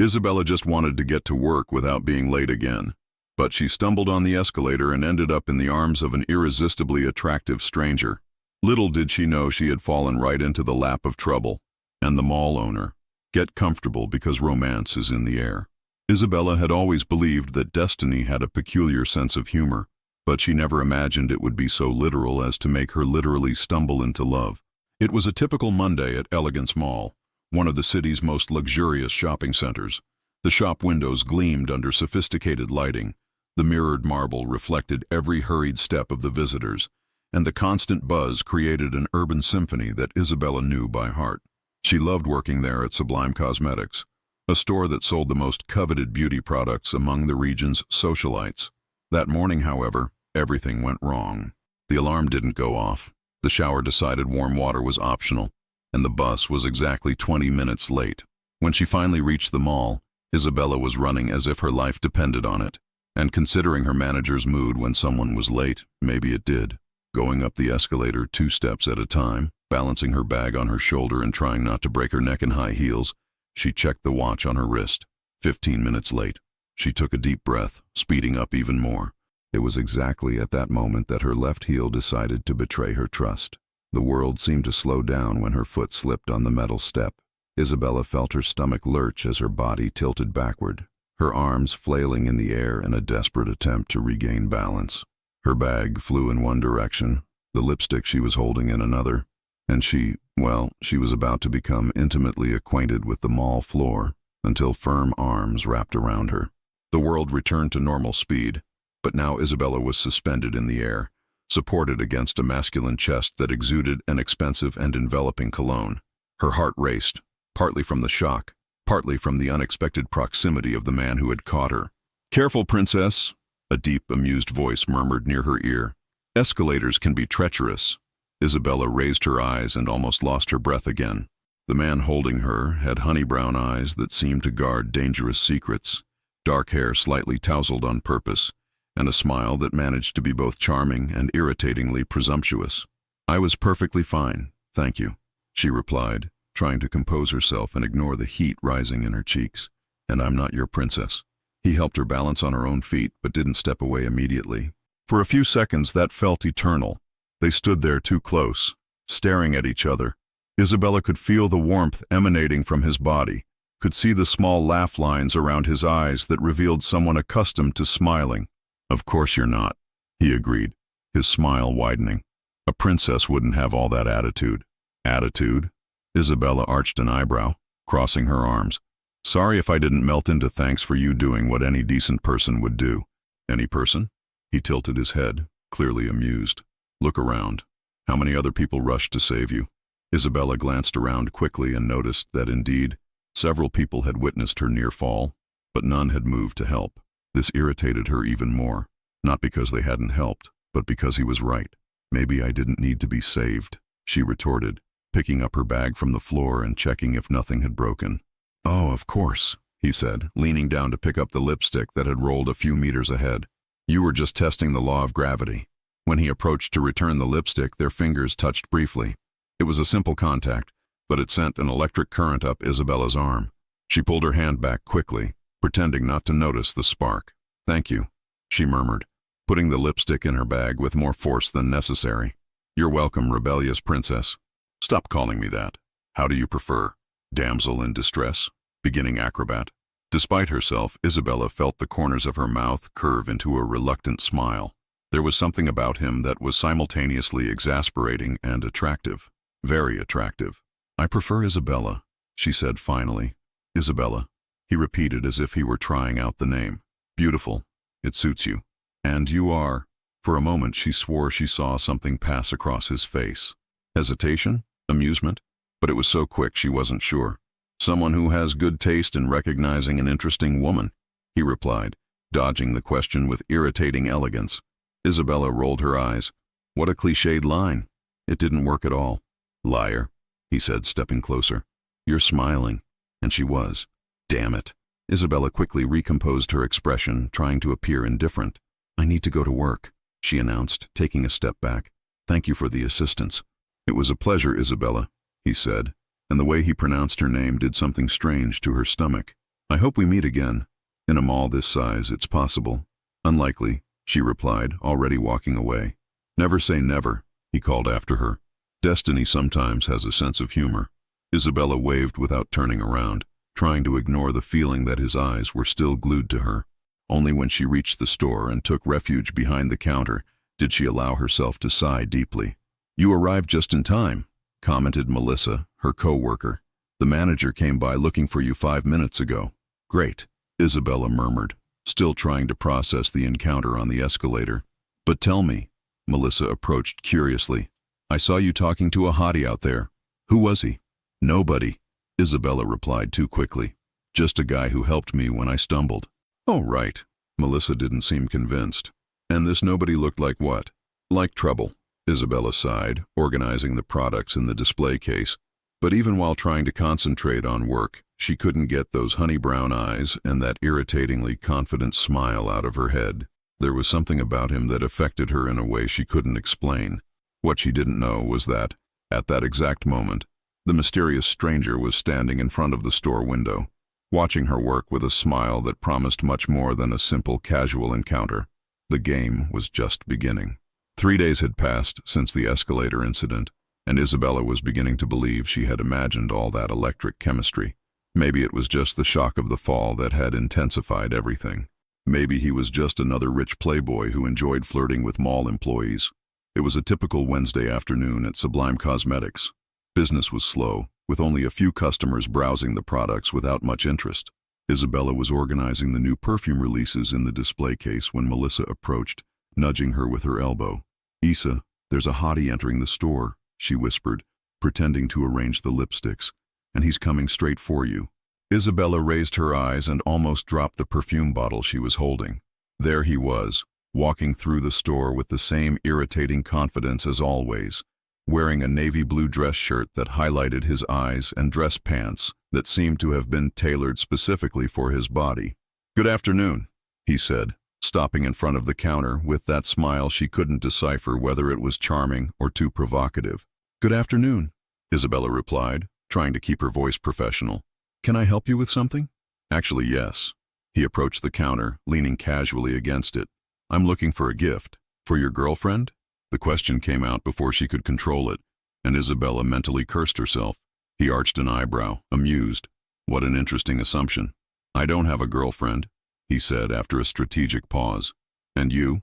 Isabella just wanted to get to work without being late again. But she stumbled on the escalator and ended up in the arms of an irresistibly attractive stranger. Little did she know she had fallen right into the lap of trouble. And the mall owner. Get comfortable because romance is in the air. Isabella had always believed that destiny had a peculiar sense of humor, but she never imagined it would be so literal as to make her literally stumble into love. It was a typical Monday at Elegance Mall, one of the city's most luxurious shopping centers. The shop windows gleamed under sophisticated lighting. The mirrored marble reflected every hurried step of the visitors, and the constant buzz created an urban symphony that Isabella knew by heart. She loved working there at Sublime Cosmetics, a store that sold the most coveted beauty products among the region's socialites. That morning, however, everything went wrong. The alarm didn't go off. The shower decided warm water was optional, and the bus was exactly 20 minutes late. When she finally reached the mall, Isabella was running as if her life depended on it. And considering her manager's mood when someone was late, maybe it did. Going up the escalator 2 steps at a time, balancing her bag on her shoulder and trying not to break her neck in high heels, she checked the watch on her wrist. 15 minutes late. She took a deep breath, speeding up even more. It was exactly at that moment that her left heel decided to betray her trust. The world seemed to slow down when her foot slipped on the metal step. Isabella felt her stomach lurch as her body tilted backward, her arms flailing in the air in a desperate attempt to regain balance. Her bag flew in one direction, the lipstick she was holding in another, and she was about to become intimately acquainted with the mall floor until firm arms wrapped around her. The world returned to normal speed, but now Isabella was suspended in the air, supported against a masculine chest that exuded an expensive and enveloping cologne. Her heart raced, partly from the shock, partly from the unexpected proximity of the man who had caught her. "Careful, princess," a deep, amused voice murmured near her ear. "Escalators can be treacherous." Isabella raised her eyes and almost lost her breath again. The man holding her had honey-brown eyes that seemed to guard dangerous secrets, dark hair slightly tousled on purpose, and a smile that managed to be both charming and irritatingly presumptuous. "I was perfectly fine, thank you," she replied, trying to compose herself and ignore the heat rising in her cheeks. "And I'm not your princess." He helped her balance on her own feet, but didn't step away immediately. For a few seconds that felt eternal. They stood there too close, staring at each other. Isabella could feel the warmth emanating from his body, could see the small laugh lines around his eyes that revealed someone accustomed to smiling. "Of course you're not," he agreed, his smile widening. "A princess wouldn't have all that attitude." "Attitude?" Isabella arched an eyebrow, crossing her arms. "Sorry if I didn't melt into thanks for you doing what any decent person would do." "Any person?" He tilted his head, clearly amused. "Look around. How many other people rushed to save you?" Isabella glanced around quickly and noticed that indeed, several people had witnessed her near fall, but none had moved to help. This irritated her even more, not because they hadn't helped, but because he was right. "Maybe I didn't need to be saved," she retorted, picking up her bag from the floor and checking if nothing had broken. "Oh, of course," he said, leaning down to pick up the lipstick that had rolled a few meters ahead. "You were just testing the law of gravity." When he approached to return the lipstick, their fingers touched briefly. It was a simple contact, but it sent an electric current up Isabella's arm. She pulled her hand back quickly, pretending not to notice the spark. "Thank you," she murmured, putting the lipstick in her bag with more force than necessary. "You're welcome, rebellious princess." "Stop calling me that. How do you prefer? Damsel in distress? Beginning acrobat?" Despite herself, Isabella felt the corners of her mouth curve into a reluctant smile. There was something about him that was simultaneously exasperating and attractive. Very attractive. "I prefer Isabella," she said finally. "Isabella," he repeated as if he were trying out the name. "Beautiful. It suits you. And you are." For a moment she swore she saw something pass across his face. Hesitation? Amusement? But it was so quick she wasn't sure. "Someone who has good taste in recognizing an interesting woman," he replied, dodging the question with irritating elegance. Isabella rolled her eyes. What a cliched line. It didn't work at all. "Liar," he said, stepping closer. "You're smiling." And she was. Damn it. Isabella quickly recomposed her expression, trying to appear indifferent. "I need to go to work," she announced, taking a step back. "Thank you for the assistance." "It was a pleasure, Isabella," he said, and the way he pronounced her name did something strange to her stomach. I hope we meet again. In a mall this size, it's possible. Unlikely, she replied, already walking away. Never say never, he called after her. Destiny sometimes has a sense of humor. Isabella waved without turning around, trying to ignore the feeling that his eyes were still glued to her. Only when she reached the store and took refuge behind the counter did she allow herself to sigh deeply. You arrived just in time, commented Melissa, her co-worker. The manager came by looking for you 5 minutes ago. Great, Isabella murmured, still trying to process the encounter on the escalator. But tell me, Melissa approached curiously. I saw you talking to a hottie out there. Who was he? Nobody, Isabella replied too quickly. Just a guy who helped me when I stumbled. Oh, right. Melissa didn't seem convinced. And this nobody looked like what? Like trouble, Isabella sighed, organizing the products in the display case. But even while trying to concentrate on work, she couldn't get those honey brown eyes and that irritatingly confident smile out of her head. There was something about him that affected her in a way she couldn't explain. What she didn't know was that, at that exact moment, the mysterious stranger was standing in front of the store window, watching her work with a smile that promised much more than a simple casual encounter. The game was just beginning. 3 days had passed since the escalator incident, and Isabella was beginning to believe she had imagined all that electric chemistry. Maybe it was just the shock of the fall that had intensified everything. Maybe he was just another rich playboy who enjoyed flirting with mall employees. It was a typical Wednesday afternoon at Sublime Cosmetics. Business was slow, with only a few customers browsing the products without much interest. Isabella was organizing the new perfume releases in the display case when Melissa approached, nudging her with her elbow. Issa, there's a hottie entering the store, she whispered, pretending to arrange the lipsticks, and he's coming straight for you. Isabella raised her eyes and almost dropped the perfume bottle she was holding. There he was, walking through the store with the same irritating confidence as always, wearing a navy blue dress shirt that highlighted his eyes and dress pants that seemed to have been tailored specifically for his body. Good afternoon, he said, stopping in front of the counter with that smile she couldn't decipher whether it was charming or too provocative. Good afternoon, Isabella replied, trying to keep her voice professional. Can I help you with something? Actually, yes. He approached the counter, leaning casually against it. I'm looking for a gift. For your girlfriend? The question came out before she could control it, and Isabella mentally cursed herself. He arched an eyebrow, amused. What an interesting assumption. I don't have a girlfriend, he said after a strategic pause. And you?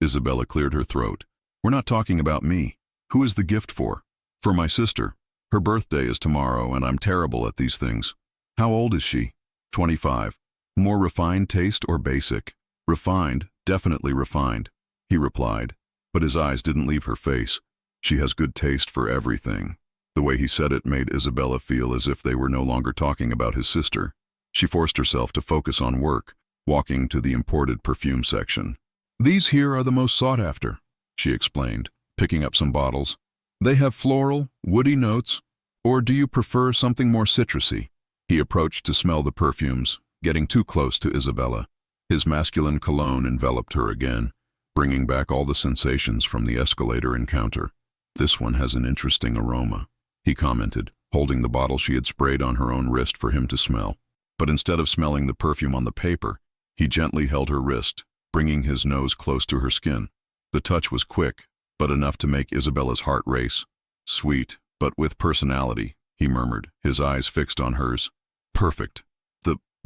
Isabella cleared her throat. We're not talking about me. Who is the gift for? For my sister. Her birthday is tomorrow, and I'm terrible at these things. How old is she? 25. More refined taste or basic? Refined, definitely refined, he replied, but his eyes didn't leave her face. She has good taste for everything. The way he said it made Isabella feel as if they were no longer talking about his sister. She forced herself to focus on work, walking to the imported perfume section. These here are the most sought after, she explained, picking up some bottles. They have floral, woody notes, or do you prefer something more citrusy? He approached to smell the perfumes, getting too close to Isabella. His masculine cologne enveloped her again, bringing back all the sensations from the escalator encounter. This one has an interesting aroma, he commented, holding the bottle she had sprayed on her own wrist for him to smell. But instead of smelling the perfume on the paper, he gently held her wrist, bringing his nose close to her skin. The touch was quick, but enough to make Isabella's heart race. Sweet, but with personality, he murmured, his eyes fixed on hers. Perfect.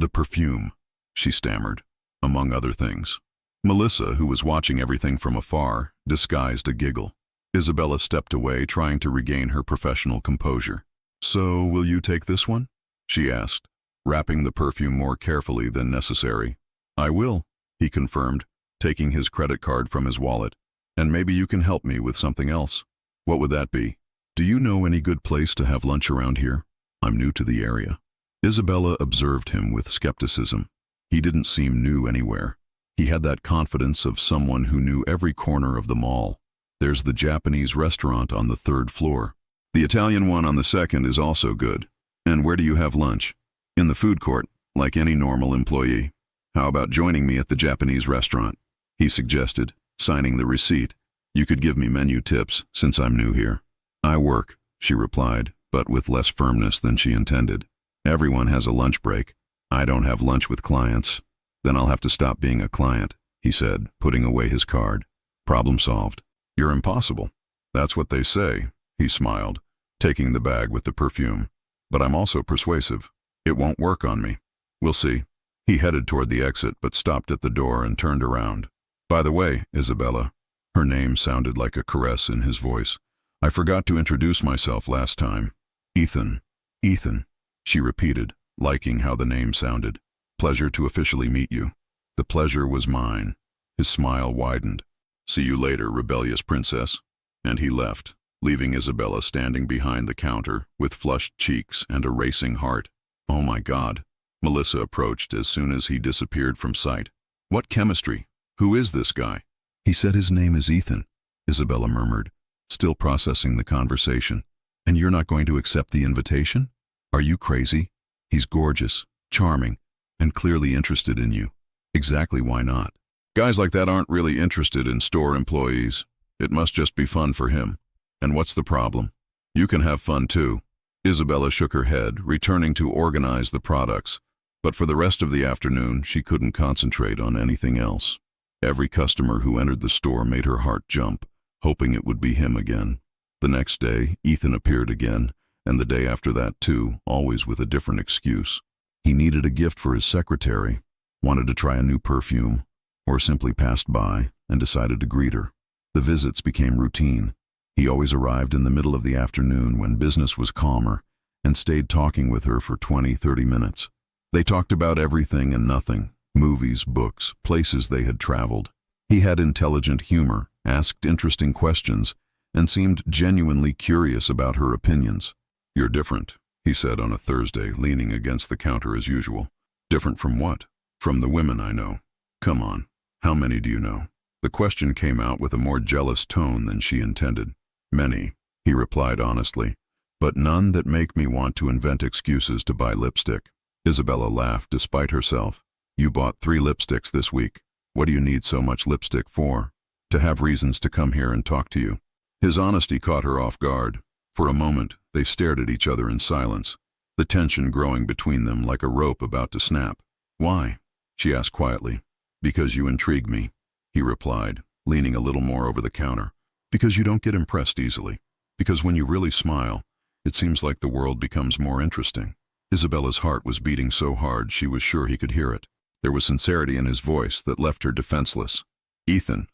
The perfume, she stammered, among other things. Melissa, who was watching everything from afar, disguised a giggle. Isabella stepped away, trying to regain her professional composure. So, will you take this one? She asked, wrapping the perfume more carefully than necessary. I will, he confirmed, taking his credit card from his wallet. And maybe you can help me with something else. What would that be? Do you know any good place to have lunch around here? I'm new to the area. Isabella observed him with skepticism. He didn't seem new anywhere. He had that confidence of someone who knew every corner of the mall. There's the Japanese restaurant on the 3rd floor. The Italian one on the 2nd is also good. And where do you have lunch? In the food court, like any normal employee. How about joining me at the Japanese restaurant? He suggested, signing the receipt. You could give me menu tips, since I'm new here. I work, she replied, but with less firmness than she intended. Everyone has a lunch break. I don't have lunch with clients. Then I'll have to stop being a client, he said, putting away his card. Problem solved. You're impossible. That's what they say, he smiled, taking the bag with the perfume. But I'm also persuasive. It won't work on me. We'll see. He headed toward the exit but stopped at the door and turned around. By the way, Isabella, her name sounded like a caress in his voice. I forgot to introduce myself last time. Ethan. Ethan, she repeated, liking how the name sounded. Pleasure to officially meet you. The pleasure was mine. His smile widened. See you later, rebellious princess. And he left, leaving Isabella standing behind the counter with flushed cheeks and a racing heart. Oh my God. Melissa approached as soon as he disappeared from sight. What chemistry? Who is this guy? He said his name is Ethan, Isabella murmured, still processing the conversation. And you're not going to accept the invitation? Are you crazy? He's gorgeous, charming, and clearly interested in you. Exactly why not? Guys like that aren't really interested in store employees. It must just be fun for him. And what's the problem? You can have fun too. Isabella shook her head, returning to organize the products. But for the rest of the afternoon, she couldn't concentrate on anything else. Every customer who entered the store made her heart jump, hoping it would be him again. The next day, Ethan appeared again, and the day after that too, always with a different excuse. He needed a gift for his secretary, wanted to try a new perfume, or simply passed by and decided to greet her. The visits became routine. He always arrived in the middle of the afternoon when business was calmer and stayed talking with her for 20-30 minutes. They talked about everything and nothing, movies, books, places they had traveled. He had intelligent humor, asked interesting questions, and seemed genuinely curious about her opinions. You're different, he said on a Thursday, leaning against the counter as usual. Different from what? From the women I know. Come on, how many do you know? The question came out with a more jealous tone than she intended. Many, he replied honestly, but none that make me want to invent excuses to buy lipstick. Isabella laughed despite herself. You bought 3 lipsticks this week. What do you need so much lipstick for? To have reasons to come here and talk to you. His honesty caught her off guard. For a moment, they stared at each other in silence, the tension growing between them like a rope about to snap. Why? She asked quietly. Because you intrigue me, he replied, leaning a little more over the counter. Because you don't get impressed easily. Because when you really smile, it seems like the world becomes more interesting. Isabella's heart was beating so hard she was sure he could hear it. There was sincerity in his voice that left her defenseless. Ethan,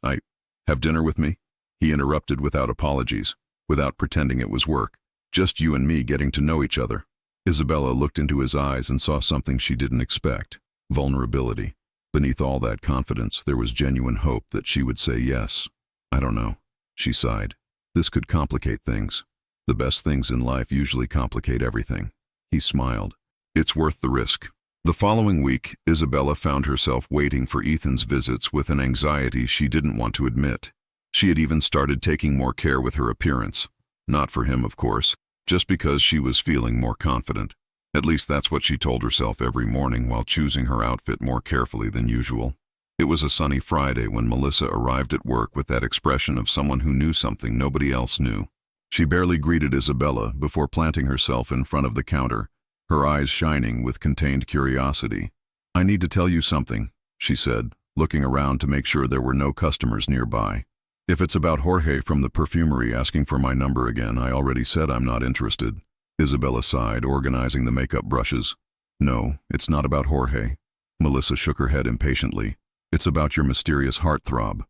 have dinner with me? He interrupted without apologies, without pretending it was work. Just you and me getting to know each other. Isabella looked into his eyes and saw something she didn't expect. Vulnerability. Beneath all that confidence, there was genuine hope that she would say yes. I don't know, she sighed. This could complicate things. The best things in life usually complicate everything. He smiled. It's worth the risk. The following week, Isabella found herself waiting for Ethan's visits with an anxiety she didn't want to admit. She had even started taking more care with her appearance. Not for him, of course, just because she was feeling more confident. At least that's what she told herself every morning while choosing her outfit more carefully than usual. It was a sunny Friday when Melissa arrived at work with that expression of someone who knew something nobody else knew. She barely greeted Isabella before planting herself in front of the counter, her eyes shining with contained curiosity. I need to tell you something, she said, looking around to make sure there were no customers nearby. If it's about Jorge from the perfumery asking for my number again, I already said I'm not interested. Isabella sighed, organizing the makeup brushes. No, it's not about Jorge. Melissa shook her head impatiently. It's about your mysterious heartthrob.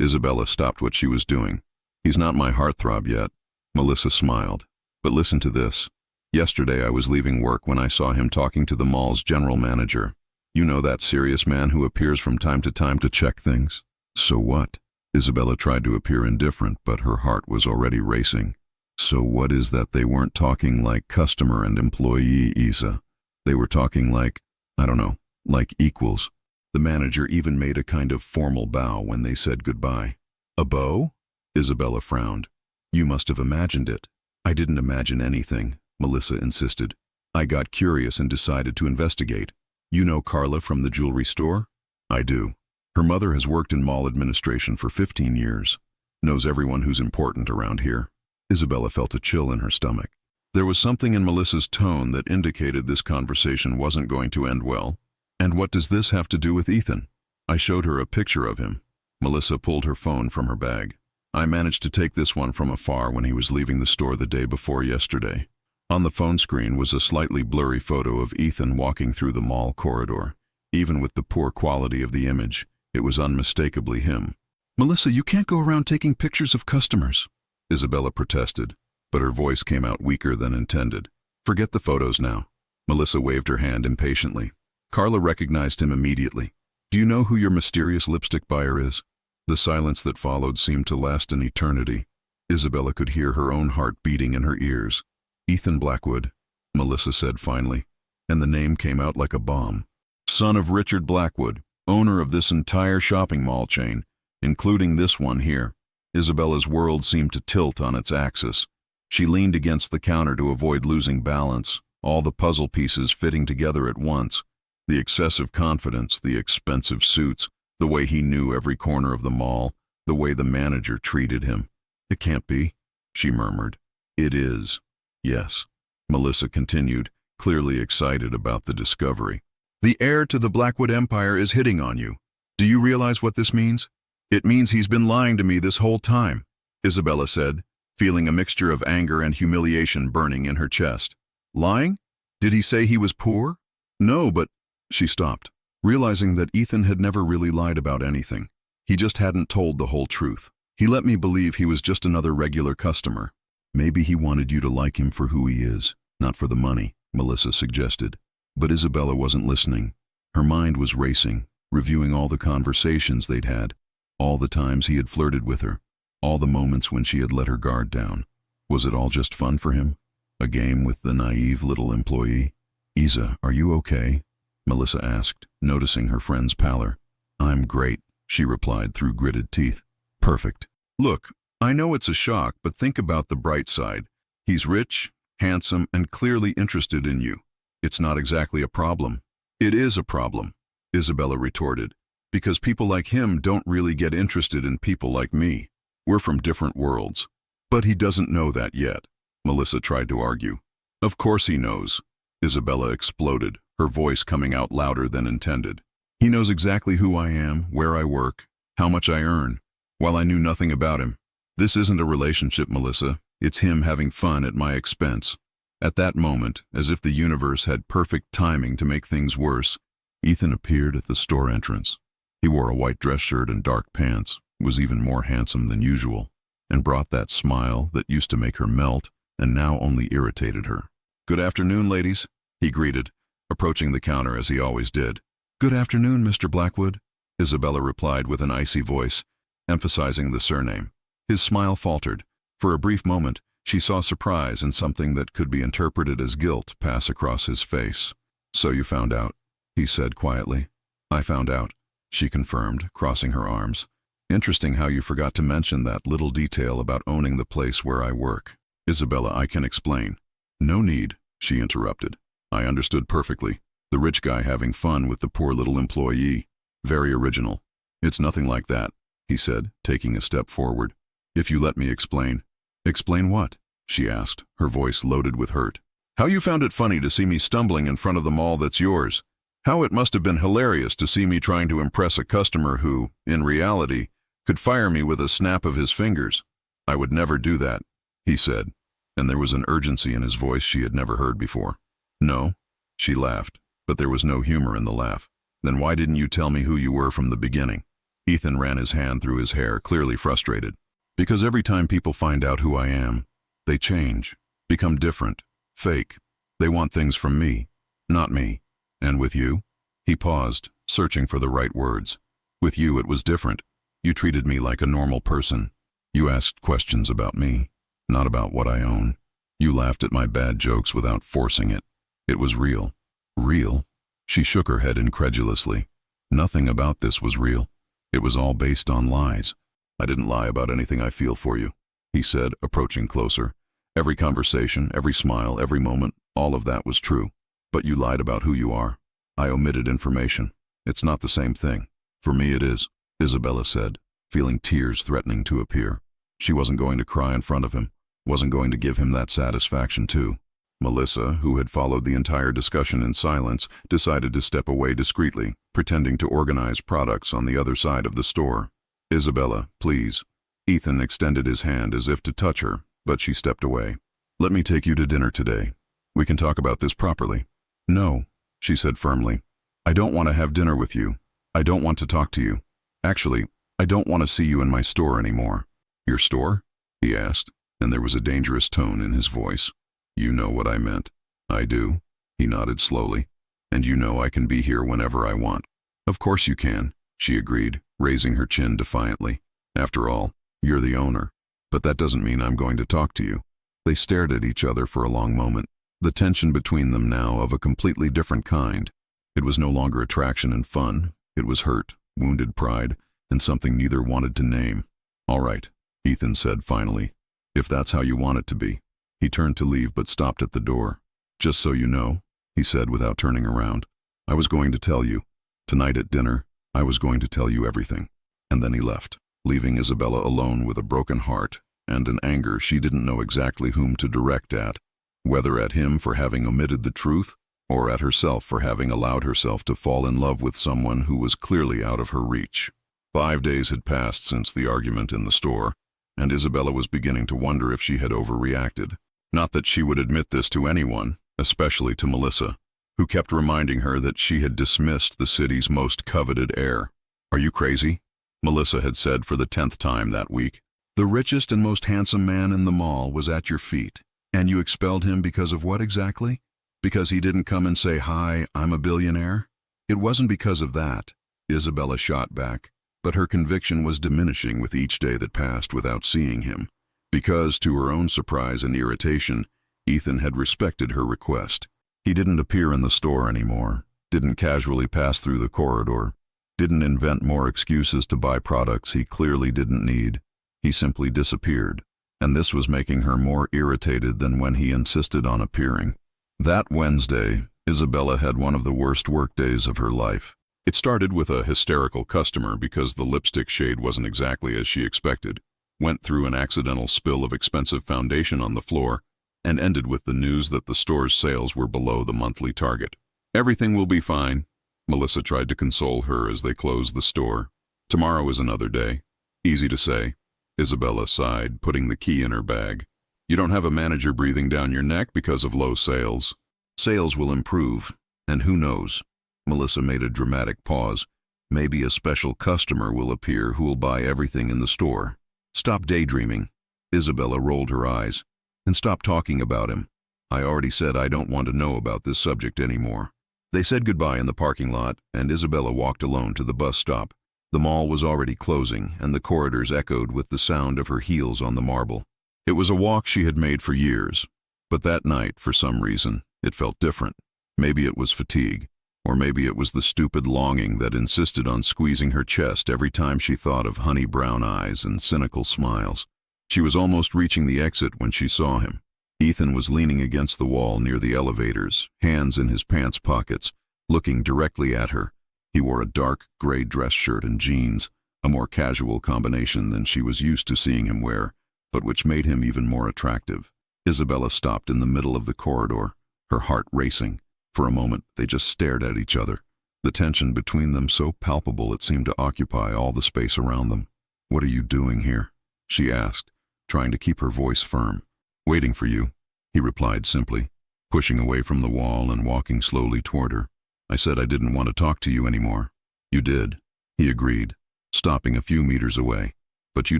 Isabella stopped what she was doing. He's not my heartthrob yet. Melissa smiled. But listen to this. Yesterday I was leaving work when I saw him talking to the mall's general manager. You know that serious man who appears from time to check things? So what? Isabella tried to appear indifferent, but her heart was already racing. So what is that they weren't talking like customer and employee, Isa? They were talking like, I don't know, like equals. The manager even made a kind of formal bow when they said goodbye. A bow? Isabella frowned. You must have imagined it. I didn't imagine anything, Melissa insisted. I got curious and decided to investigate. You know Carla from the jewelry store? I do. Her mother has worked in mall administration for 15 years. Knows everyone who's important around here. Isabella felt a chill in her stomach. There was something in Melissa's tone that indicated this conversation wasn't going to end well. And what does this have to do with Ethan? I showed her a picture of him. Melissa pulled her phone from her bag. I managed to take this one from afar when he was leaving the store the day before yesterday. On the phone screen was a slightly blurry photo of Ethan walking through the mall corridor. Even with the poor quality of the image, it was unmistakably him. "Melissa, you can't go around taking pictures of customers," Isabella protested, but her voice came out weaker than intended. "Forget the photos now." Melissa waved her hand impatiently. Carla recognized him immediately. "Do you know who your mysterious lipstick buyer is?" The silence that followed seemed to last an eternity. Isabella could hear her own heart beating in her ears. "Ethan Blackwood," Melissa said finally, and the name came out like a bomb. "Son of Richard Blackwood, owner of this entire shopping mall chain, including this one here." Isabella's world seemed to tilt on its axis. She leaned against the counter to avoid losing balance, all the puzzle pieces fitting together at once. The excessive confidence, the expensive suits, the way he knew every corner of the mall, the way the manager treated him. "It can't be," she murmured. "It is." "Yes," Melissa continued, clearly excited about the discovery. "The heir to the Blackwood Empire is hitting on you. Do you realize what this means?" "It means he's been lying to me this whole time," Isabella said, feeling a mixture of anger and humiliation burning in her chest. "Lying? Did he say he was poor?" "No, but—" She stopped, realizing that Ethan had never really lied about anything. He just hadn't told the whole truth. "He let me believe he was just another regular customer." "Maybe he wanted you to like him for who he is, not for the money," Melissa suggested. But Isabella wasn't listening. Her mind was racing, reviewing all the conversations they'd had, all the times he had flirted with her, all the moments when she had let her guard down. Was it all just fun for him? A game with the naive little employee? "Isa, are you okay?" Melissa asked, noticing her friend's pallor. "I'm great," she replied through gritted teeth. "Perfect. Look, I know it's a shock, but think about the bright side. He's rich, handsome, and clearly interested in you. It's not exactly a problem." "It is a problem," Isabella retorted, "because people like him don't really get interested in people like me. We're from different worlds." "But he doesn't know that yet," Melissa tried to argue. "Of course he knows," Isabella exploded, her voice coming out louder than intended. "He knows exactly who I am, where I work, how much I earn, while I knew nothing about him. This isn't a relationship, Melissa. It's him having fun at my expense." At that moment, as if the universe had perfect timing to make things worse, Ethan appeared at the store entrance. He wore a white dress shirt and dark pants, was even more handsome than usual, and brought that smile that used to make her melt and now only irritated her. "Good afternoon, ladies," he greeted, approaching the counter as he always did. "Good afternoon, Mr. Blackwood," Isabella replied with an icy voice, emphasizing the surname. His smile faltered. For a brief moment, she saw surprise and something that could be interpreted as guilt pass across his face. "So you found out," he said quietly. "I found out," she confirmed, crossing her arms. "Interesting how you forgot to mention that little detail about owning the place where I work." "Isabella, I can explain." "No need," she interrupted. "I understood perfectly. The rich guy having fun with the poor little employee. Very original." "It's nothing like that," he said, taking a step forward. "If you let me explain." "Explain what?" she asked, her voice loaded with hurt. "How you found it funny to see me stumbling in front of the mall that's yours. How it must have been hilarious to see me trying to impress a customer who, in reality, could fire me with a snap of his fingers." "I would never do that," he said, and there was an urgency in his voice she had never heard before. "No?" She laughed, but there was no humor in the laugh. "Then why didn't you tell me who you were from the beginning?" Ethan ran his hand through his hair, clearly frustrated. "Because every time people find out who I am, they change, become different, fake. They want things from me, not me. And with you?" He paused, searching for the right words. "With you it was different. You treated me like a normal person. You asked questions about me, not about what I own. You laughed at my bad jokes without forcing it. It was real." "Real?" She shook her head incredulously. "Nothing about this was real. It was all based on lies." "I didn't lie about anything I feel for you," he said, approaching closer. "Every conversation, every smile, every moment, all of that was true. But you lied about who you are. I omitted information. It's not the same thing." "For me it is," Isabella said, feeling tears threatening to appear. She wasn't going to cry in front of him, wasn't going to give him that satisfaction too. Melissa, who had followed the entire discussion in silence, decided to step away discreetly, pretending to organize products on the other side of the store. "Isabella, please." Ethan extended his hand as if to touch her, but she stepped away. "Let me take you to dinner today. We can talk about this properly." "No," she said firmly. "I don't want to have dinner with you. I don't want to talk to you. Actually, I don't want to see you in my store anymore." "Your store?" he asked, and there was a dangerous tone in his voice. "You know what I meant." "I do," he nodded slowly. "And you know I can be here whenever I want." "Of course you can," she agreed, raising her chin defiantly. "After all, you're the owner. But that doesn't mean I'm going to talk to you." They stared at each other for a long moment, the tension between them now of a completely different kind. It was no longer attraction and fun. It was hurt, wounded pride, and something neither wanted to name. "All right," Ethan said finally, "if that's how you want it to be." He turned to leave but stopped at the door. "Just so you know," he said without turning around, "I was going to tell you. Tonight at dinner, I was going to tell you everything." And then he left, leaving Isabella alone with a broken heart and an anger she didn't know exactly whom to direct at, whether at him for having omitted the truth or at herself for having allowed herself to fall in love with someone who was clearly out of her reach. 5 days had passed since the argument in the store, and Isabella was beginning to wonder if she had overreacted. Not that she would admit this to anyone, especially to Melissa, who kept reminding her that she had dismissed the city's most coveted heir. "Are you crazy?" Melissa had said for the 10th time that week. "The richest and most handsome man in the mall was at your feet, and you expelled him because of what exactly? Because he didn't come and say, 'Hi, I'm a billionaire'?" "It wasn't because of that," Isabella shot back, but her conviction was diminishing with each day that passed without seeing him. Because, to her own surprise and irritation, Ethan had respected her request. He didn't appear in the store anymore, didn't casually pass through the corridor, didn't invent more excuses to buy products he clearly didn't need. He simply disappeared, and this was making her more irritated than when he insisted on appearing. That Wednesday, Isabella had one of the worst workdays of her life. It started with a hysterical customer because the lipstick shade wasn't exactly as she expected, went through an accidental spill of expensive foundation on the floor, and ended with the news that the store's sales were below the monthly target. "Everything will be fine," Melissa tried to console her as they closed the store. "Tomorrow is another day." "Easy to say," Isabella sighed, putting the key in her bag. "You don't have a manager breathing down your neck because of low sales." "Sales will improve, and who knows?" Melissa made a dramatic pause. "Maybe a special customer will appear who'll buy everything in the store." "Stop daydreaming." Isabella rolled her eyes. "And stop talking about him. I already said I don't want to know about this subject anymore." They said goodbye in the parking lot, and Isabella walked alone to the bus stop. The mall was already closing, and the corridors echoed with the sound of her heels on the marble. It was a walk she had made for years, but that night, for some reason, it felt different. Maybe it was fatigue, or maybe it was the stupid longing that insisted on squeezing her chest every time she thought of honey brown eyes and cynical smiles. She was almost reaching the exit when she saw him. Ethan was leaning against the wall near the elevators, hands in his pants pockets, looking directly at her. He wore a dark gray dress shirt and jeans, a more casual combination than she was used to seeing him wear, but which made him even more attractive. Isabella stopped in the middle of the corridor, her heart racing. For a moment, they just stared at each other, the tension between them so palpable it seemed to occupy all the space around them. "What are you doing here?" she asked, trying to keep her voice firm. "Waiting for you," he replied simply, pushing away from the wall and walking slowly toward her. "I said I didn't want to talk to you anymore." "You did," he agreed, stopping a few meters away. "But you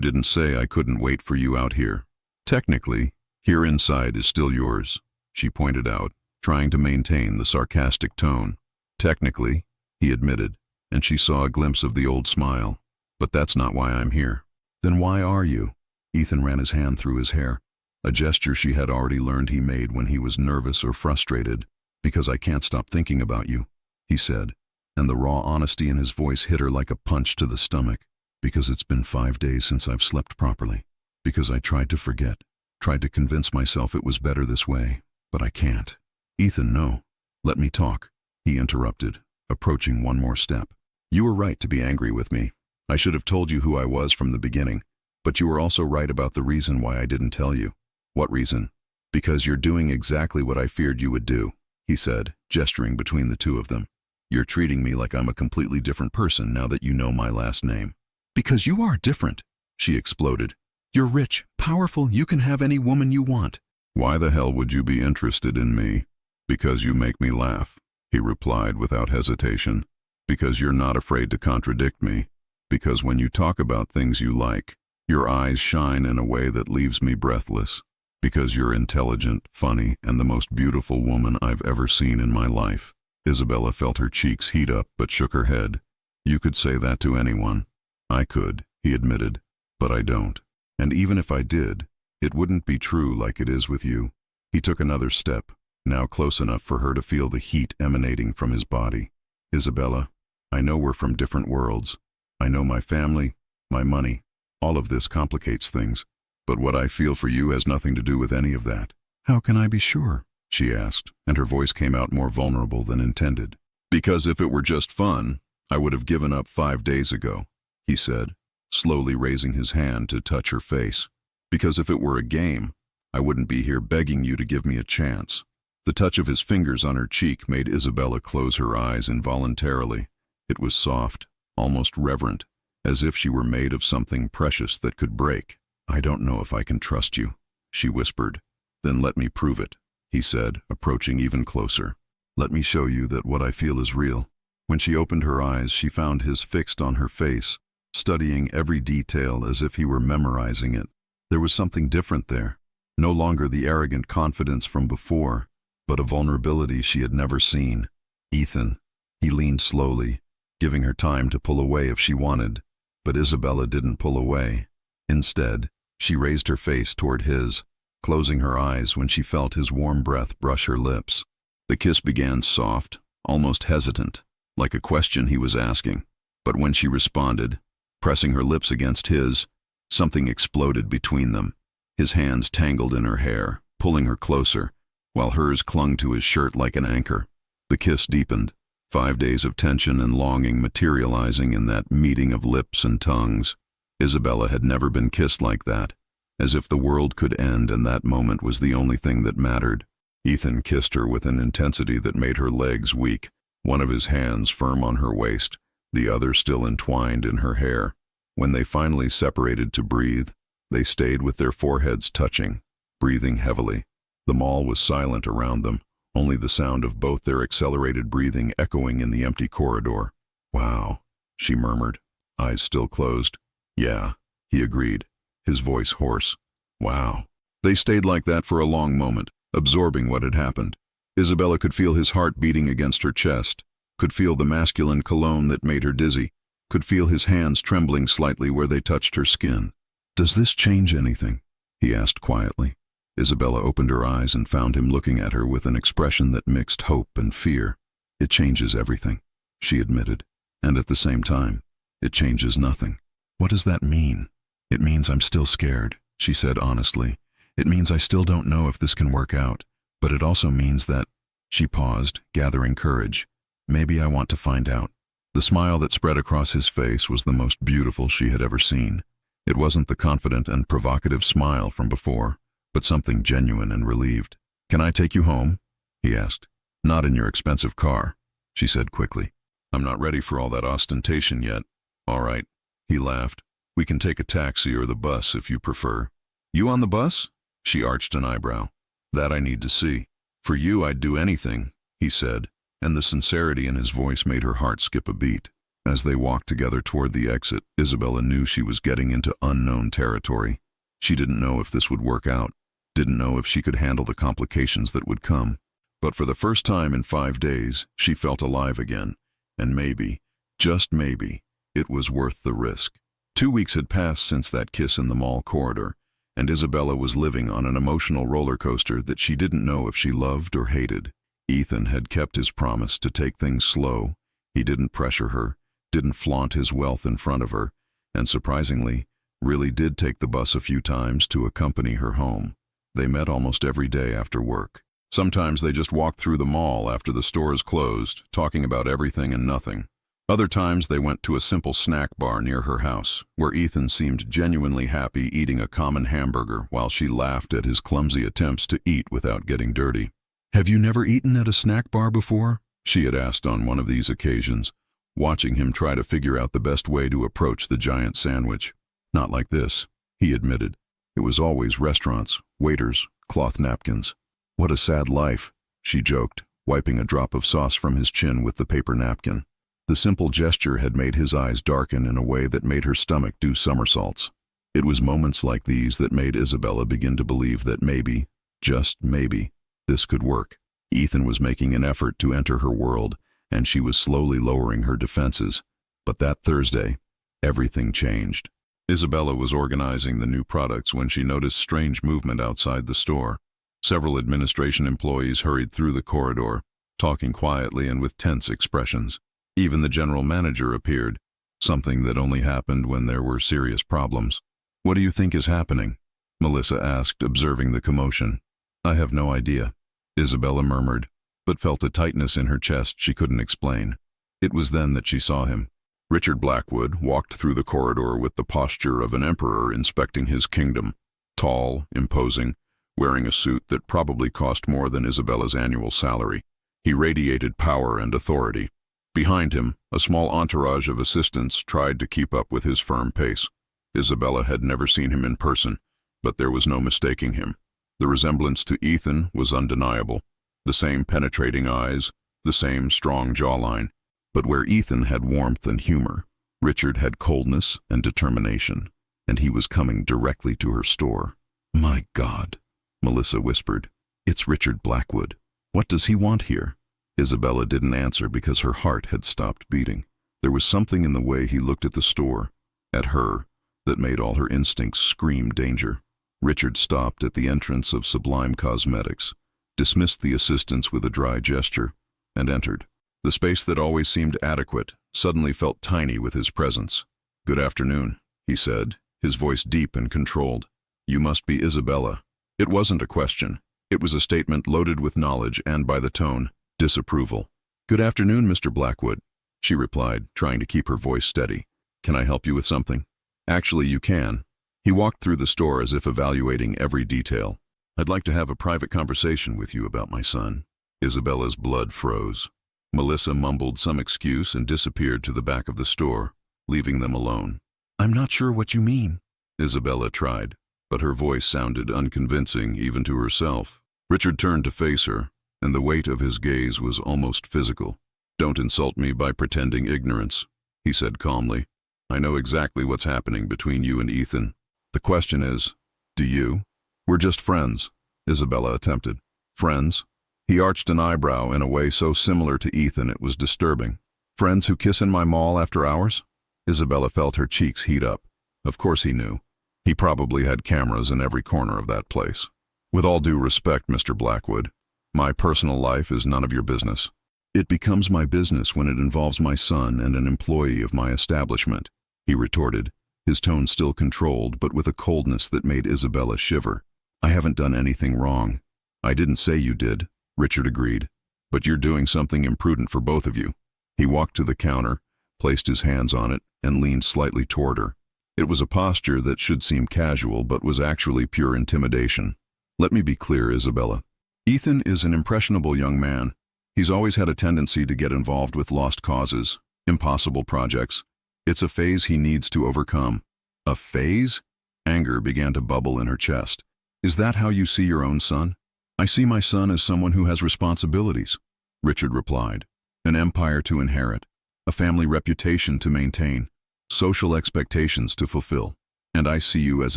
didn't say I couldn't wait for you out here." "Technically, here inside is still yours," she pointed out, trying to maintain the sarcastic tone. "Technically," he admitted, and she saw a glimpse of the old smile. "But that's not why I'm here." "Then why are you?" Ethan ran his hand through his hair, a gesture she had already learned he made when he was nervous or frustrated. "Because I can't stop thinking about you," he said, and the raw honesty in his voice hit her like a punch to the stomach. "Because it's been 5 days since I've slept properly. Because I tried to forget, tried to convince myself it was better this way, but I can't." "Ethan, no. Let me talk," he interrupted, approaching one more step. "You were right to be angry with me. I should have told you who I was from the beginning, but you were also right about the reason why I didn't tell you." "What reason?" Because you're doing exactly what I feared you would do, he said, gesturing between the two of them. You're treating me like I'm a completely different person now that you know my last name. Because you are different, she exploded. You're rich, powerful, you can have any woman you want. Why the hell would you be interested in me? Because you make me laugh, he replied without hesitation. Because you're not afraid to contradict me. Because when you talk about things you like, your eyes shine in a way that leaves me breathless. Because you're intelligent, funny, and the most beautiful woman I've ever seen in my life. Isabella felt her cheeks heat up but shook her head. You could say that to anyone. I could, he admitted, but I don't. And even if I did, it wouldn't be true like it is with you. He took another step, now close enough for her to feel the heat emanating from his body. Isabella, I know we're from different worlds. I know my family, my money. All of this complicates things. But what I feel for you has nothing to do with any of that. How can I be sure? She asked, and her voice came out more vulnerable than intended. Because if it were just fun, I would have given up 5 days ago, he said, slowly raising his hand to touch her face. Because if it were a game, I wouldn't be here begging you to give me a chance. The touch of his fingers on her cheek made Isabella close her eyes involuntarily. It was soft, almost reverent, as if she were made of something precious that could break. I don't know if I can trust you, she whispered. Then let me prove it, he said, approaching even closer. Let me show you that what I feel is real. When she opened her eyes, she found his fixed on her face, studying every detail as if he were memorizing it. There was something different there, no longer the arrogant confidence from before, but a vulnerability she had never seen. Ethan. He leaned slowly, giving her time to pull away if she wanted, but Isabella didn't pull away. Instead, she raised her face toward his, closing her eyes when she felt his warm breath brush her lips. The kiss began soft, almost hesitant, like a question he was asking. But when she responded, pressing her lips against his, something exploded between them. His hands tangled in her hair, pulling her closer, while hers clung to his shirt like an anchor. The kiss deepened, 5 days of tension and longing materializing in that meeting of lips and tongues. Isabella had never been kissed like that, as if the world could end and that moment was the only thing that mattered. Ethan kissed her with an intensity that made her legs weak, one of his hands firm on her waist, the other still entwined in her hair. When they finally separated to breathe, they stayed with their foreheads touching, breathing heavily. The mall was silent around them, only the sound of both their accelerated breathing echoing in the empty corridor. Wow, she murmured, eyes still closed. Yeah, he agreed, his voice hoarse. Wow. They stayed like that for a long moment, absorbing what had happened. Isabella could feel his heart beating against her chest, could feel the masculine cologne that made her dizzy, could feel his hands trembling slightly where they touched her skin. Does this change anything? He asked quietly. Isabella opened her eyes and found him looking at her with an expression that mixed hope and fear. It changes everything, she admitted, and at the same time, it changes nothing. What does that mean? It means I'm still scared, she said honestly. It means I still don't know if this can work out, but it also means that... She paused, gathering courage. Maybe I want to find out. The smile that spread across his face was the most beautiful she had ever seen. It wasn't the confident and provocative smile from before, but something genuine and relieved. Can I take you home? He asked. Not in your expensive car, she said quickly. I'm not ready for all that ostentation yet. All right. He laughed. We can take a taxi or the bus if you prefer. You on the bus? She arched an eyebrow. That I need to see. For you, I'd do anything, he said, and the sincerity in his voice made her heart skip a beat. As they walked together toward the exit, Isabella knew she was getting into unknown territory. She didn't know if this would work out, didn't know if she could handle the complications that would come. But for the first time in 5 days, she felt alive again, and maybe, just maybe, it was worth the risk. 2 weeks had passed since that kiss in the mall corridor, and Isabella was living on an emotional roller coaster that she didn't know if she loved or hated. Ethan had kept his promise to take things slow. He didn't pressure her, didn't flaunt his wealth in front of her, and surprisingly, really did take the bus a few times to accompany her home. They met almost every day after work. Sometimes they just walked through the mall after the stores closed, talking about everything and nothing. Other times they went to a simple snack bar near her house, where Ethan seemed genuinely happy eating a common hamburger while she laughed at his clumsy attempts to eat without getting dirty. "Have you never eaten at a snack bar before?" she had asked on one of these occasions, watching him try to figure out the best way to approach the giant sandwich. "Not like this," he admitted. "It was always restaurants, waiters, cloth napkins." "What a sad life," she joked, wiping a drop of sauce from his chin with the paper napkin. The simple gesture had made his eyes darken in a way that made her stomach do somersaults. It was moments like these that made Isabella begin to believe that maybe, just maybe, this could work. Ethan was making an effort to enter her world, and she was slowly lowering her defenses. But that Thursday, everything changed. Isabella was organizing the new products when she noticed strange movement outside the store. Several administration employees hurried through the corridor, talking quietly and with tense expressions. Even the general manager appeared, something that only happened when there were serious problems. "What do you think is happening?" Melissa asked, observing the commotion. "I have no idea," Isabella murmured, but felt a tightness in her chest she couldn't explain. It was then that she saw him. Richard Blackwood walked through the corridor with the posture of an emperor inspecting his kingdom. Tall, imposing, wearing a suit that probably cost more than Isabella's annual salary. He radiated power and authority. Behind him, a small entourage of assistants tried to keep up with his firm pace. Isabella had never seen him in person, but there was no mistaking him. The resemblance to Ethan was undeniable. The same penetrating eyes, the same strong jawline. But where Ethan had warmth and humor, Richard had coldness and determination, and he was coming directly to her store. "My God," Melissa whispered. "It's Richard Blackwood. What does he want here?" Isabella didn't answer because her heart had stopped beating. There was something in the way he looked at the store, at her, that made all her instincts scream danger. Richard stopped at the entrance of Sublime Cosmetics, dismissed the assistants with a dry gesture, and entered. The space that always seemed adequate suddenly felt tiny with his presence. "Good afternoon," he said, his voice deep and controlled. "You must be Isabella." It wasn't a question. It was a statement loaded with knowledge and, by the tone, disapproval. "Good afternoon, Mr. Blackwood," she replied, trying to keep her voice steady. "Can I help you with something?" "Actually, you can." He walked through the store as if evaluating every detail. "I'd like to have a private conversation with you about my son." Isabella's blood froze. Melissa mumbled some excuse and disappeared to the back of the store, leaving them alone. "I'm not sure what you mean," Isabella tried, but her voice sounded unconvincing even to herself. Richard turned to face her, and the weight of his gaze was almost physical. "Don't insult me by pretending ignorance," he said calmly. "I know exactly what's happening between you and Ethan. The question is, do you?" "We're just friends," Isabella attempted. "Friends?" He arched an eyebrow in a way so similar to Ethan it was disturbing. "Friends who kiss in my mall after hours?" Isabella felt her cheeks heat up. Of course he knew. He probably had cameras in every corner of that place. "With all due respect, Mr. Blackwood, my personal life is none of your business." "It becomes my business when it involves my son and an employee of my establishment," he retorted, his tone still controlled but with a coldness that made Isabella shiver. "I haven't done anything wrong." "I didn't say you did," Richard agreed, "but you're doing something imprudent for both of you." He walked to the counter, placed his hands on it, and leaned slightly toward her. It was a posture that should seem casual but was actually pure intimidation. "Let me be clear, Isabella. Ethan is an impressionable young man. He's always had a tendency to get involved with lost causes, impossible projects. It's a phase he needs to overcome." "A phase?" Anger began to bubble in her chest. "Is that how you see your own son?" "I see my son as someone who has responsibilities," Richard replied. "An empire to inherit, a family reputation to maintain, social expectations to fulfill. And I see you as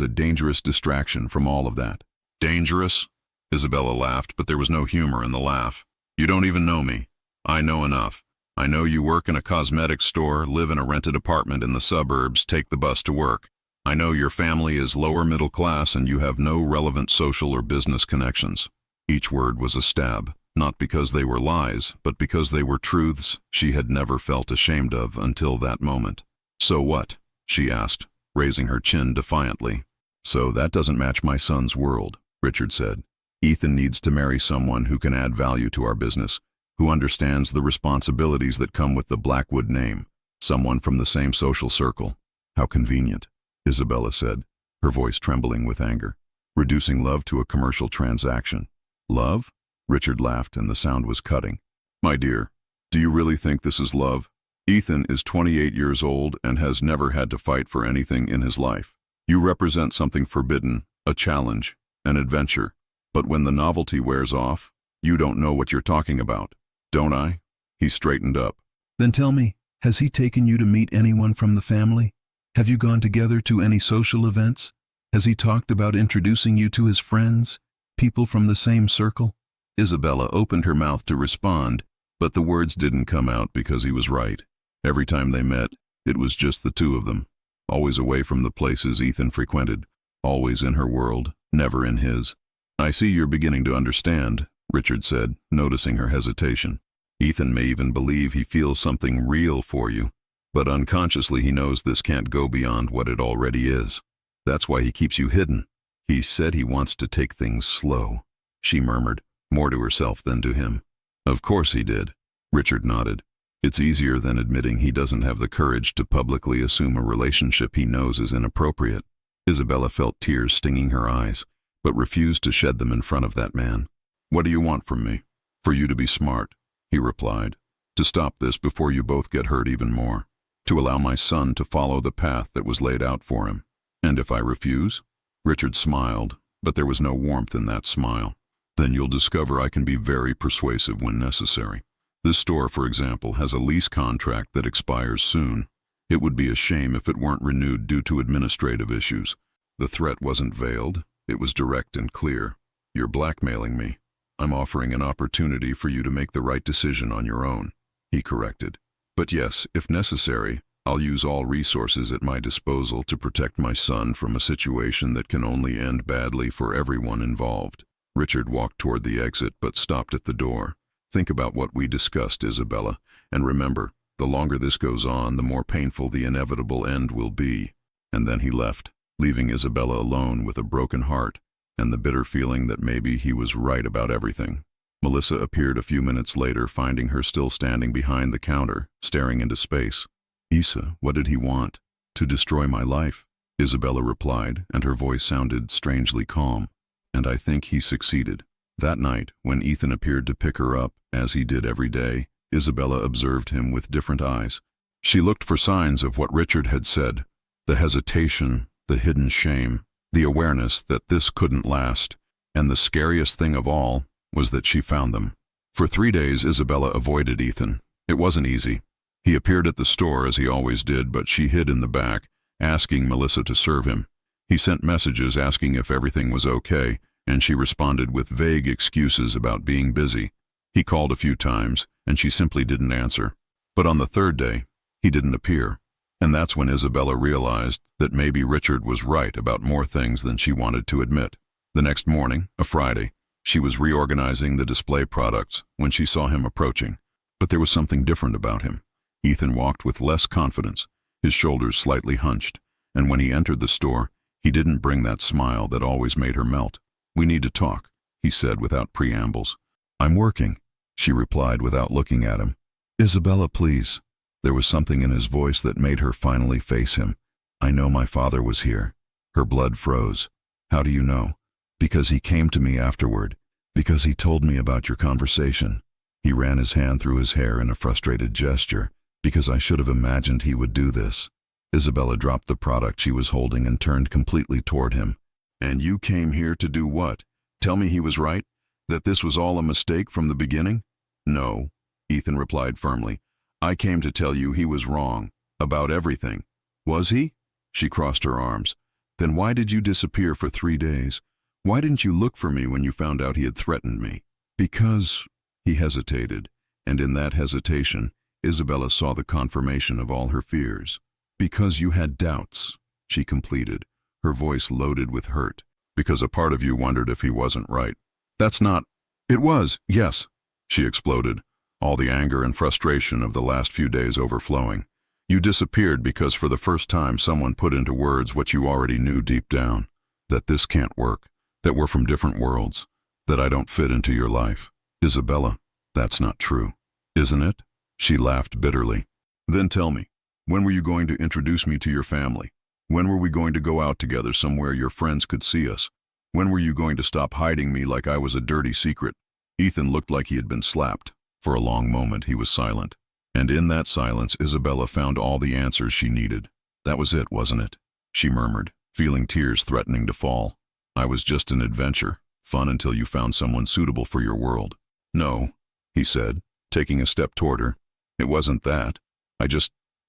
a dangerous distraction from all of that." "Dangerous?" Isabella laughed, but there was no humor in the laugh. "You don't even know me. I know enough. I know you work in a cosmetics store, live in a rented apartment in the suburbs, take the bus to work. I know your family is lower middle class and you have no relevant social or business connections." Each word was a stab, not because they were lies, but because they were truths she had never felt ashamed of until that moment. "So what?" she asked, raising her chin defiantly. "So that doesn't match my son's world," Richard said. "Ethan needs to marry someone who can add value to our business, who understands the responsibilities that come with the Blackwood name. Someone from the same social circle. How convenient, Isabella said, her voice trembling with anger. Reducing love to a commercial transaction. Love? Richard laughed, and the sound was cutting. My dear, do you really think this is love? Ethan is 28 years old and has never had to fight for anything in his life. You represent something forbidden, a challenge, an adventure. But when the novelty wears off, you don't know what you're talking about, don't I? He straightened up. Then tell me, has he taken you to meet anyone from the family? Have you gone together to any social events? Has he talked about introducing you to his friends, people from the same circle? Isabella opened her mouth to respond, but the words didn't come out because he was right. Every time they met, it was just the two of them, always away from the places Ethan frequented, always in her world, never in his. I see you're beginning to understand, Richard said, noticing her hesitation. Ethan may even believe he feels something real for you, but unconsciously he knows this can't go beyond what it already is. That's why he keeps you hidden. He said he wants to take things slow, she murmured, more to herself than to him. Of course he did. Richard nodded. It's easier than admitting he doesn't have the courage to publicly assume a relationship he knows is inappropriate. Isabella felt tears stinging her eyes, but refused to shed them in front of that man. What do you want from me? For you to be smart, he replied. To stop this before you both get hurt even more. To allow my son to follow the path that was laid out for him. And if I refuse? Richard smiled, but there was no warmth in that smile. Then you'll discover I can be very persuasive when necessary. This store, for example, has a lease contract that expires soon. It would be a shame if it weren't renewed due to administrative issues. The threat wasn't veiled. It was direct and clear. You're blackmailing me. I'm offering an opportunity for you to make the right decision on your own, he corrected. But yes, if necessary, I'll use all resources at my disposal to protect my son from a situation that can only end badly for everyone involved. Richard walked toward the exit but stopped at the door. Think about what we discussed, Isabella, and remember, the longer this goes on, the more painful the inevitable end will be. And then he left, leaving Isabella alone with a broken heart and the bitter feeling that maybe he was right about everything. Melissa appeared a few minutes later, finding her still standing behind the counter, staring into space. Isa, what did he want? To destroy my life, Isabella replied, and her voice sounded strangely calm. And I think he succeeded. That night, when Ethan appeared to pick her up, as he did every day, Isabella observed him with different eyes. She looked for signs of what Richard had said, the hesitation, the hidden shame, the awareness that this couldn't last, and the scariest thing of all was that she found them. For 3 days, Isabella avoided Ethan. It wasn't easy. He appeared at the store as he always did, but she hid in the back, asking Melissa to serve him. He sent messages asking if everything was okay, and she responded with vague excuses about being busy. He called a few times, and she simply didn't answer. But on the 3rd day, he didn't appear. And that's when Isabella realized that maybe Richard was right about more things than she wanted to admit. The next morning, a Friday, she was reorganizing the display products when she saw him approaching. But there was something different about him. Ethan walked with less confidence, his shoulders slightly hunched, and when he entered the store, he didn't bring that smile that always made her melt. We need to talk, he said without preambles. I'm working, she replied without looking at him. Isabella, please. There was something in his voice that made her finally face him. I know my father was here. Her blood froze. How do you know? Because he came to me afterward. Because he told me about your conversation. He ran his hand through his hair in a frustrated gesture. Because I should have imagined he would do this. Isabella dropped the product she was holding and turned completely toward him. And you came here to do what? Tell me he was right? That this was all a mistake from the beginning? No, Ethan replied firmly. I came to tell you he was wrong. About everything. Was he? She crossed her arms. Then why did you disappear for 3 days? Why didn't you look for me when you found out he had threatened me? Because... He hesitated, and in that hesitation, Isabella saw the confirmation of all her fears. Because you had doubts, she completed, her voice loaded with hurt. Because a part of you wondered if he wasn't right. That's not... It was, yes, she exploded, all the anger and frustration of the last few days overflowing. You disappeared because for the first time someone put into words what you already knew deep down. That this can't work, that we're from different worlds, that I don't fit into your life. Isabella, that's not true, isn't it? She laughed bitterly. Then tell me, When were you going to introduce me to your family? When were we going to go out together somewhere your friends could see us? When were you going to stop hiding me like I was a dirty secret? Ethan looked like he had been slapped. For a long moment he was silent. And in that silence Isabella found all the answers she needed. That was it, wasn't it? She murmured, feeling tears threatening to fall. I was just an adventure, fun until you found someone suitable for your world. No, he said, taking a step toward her. It wasn't that.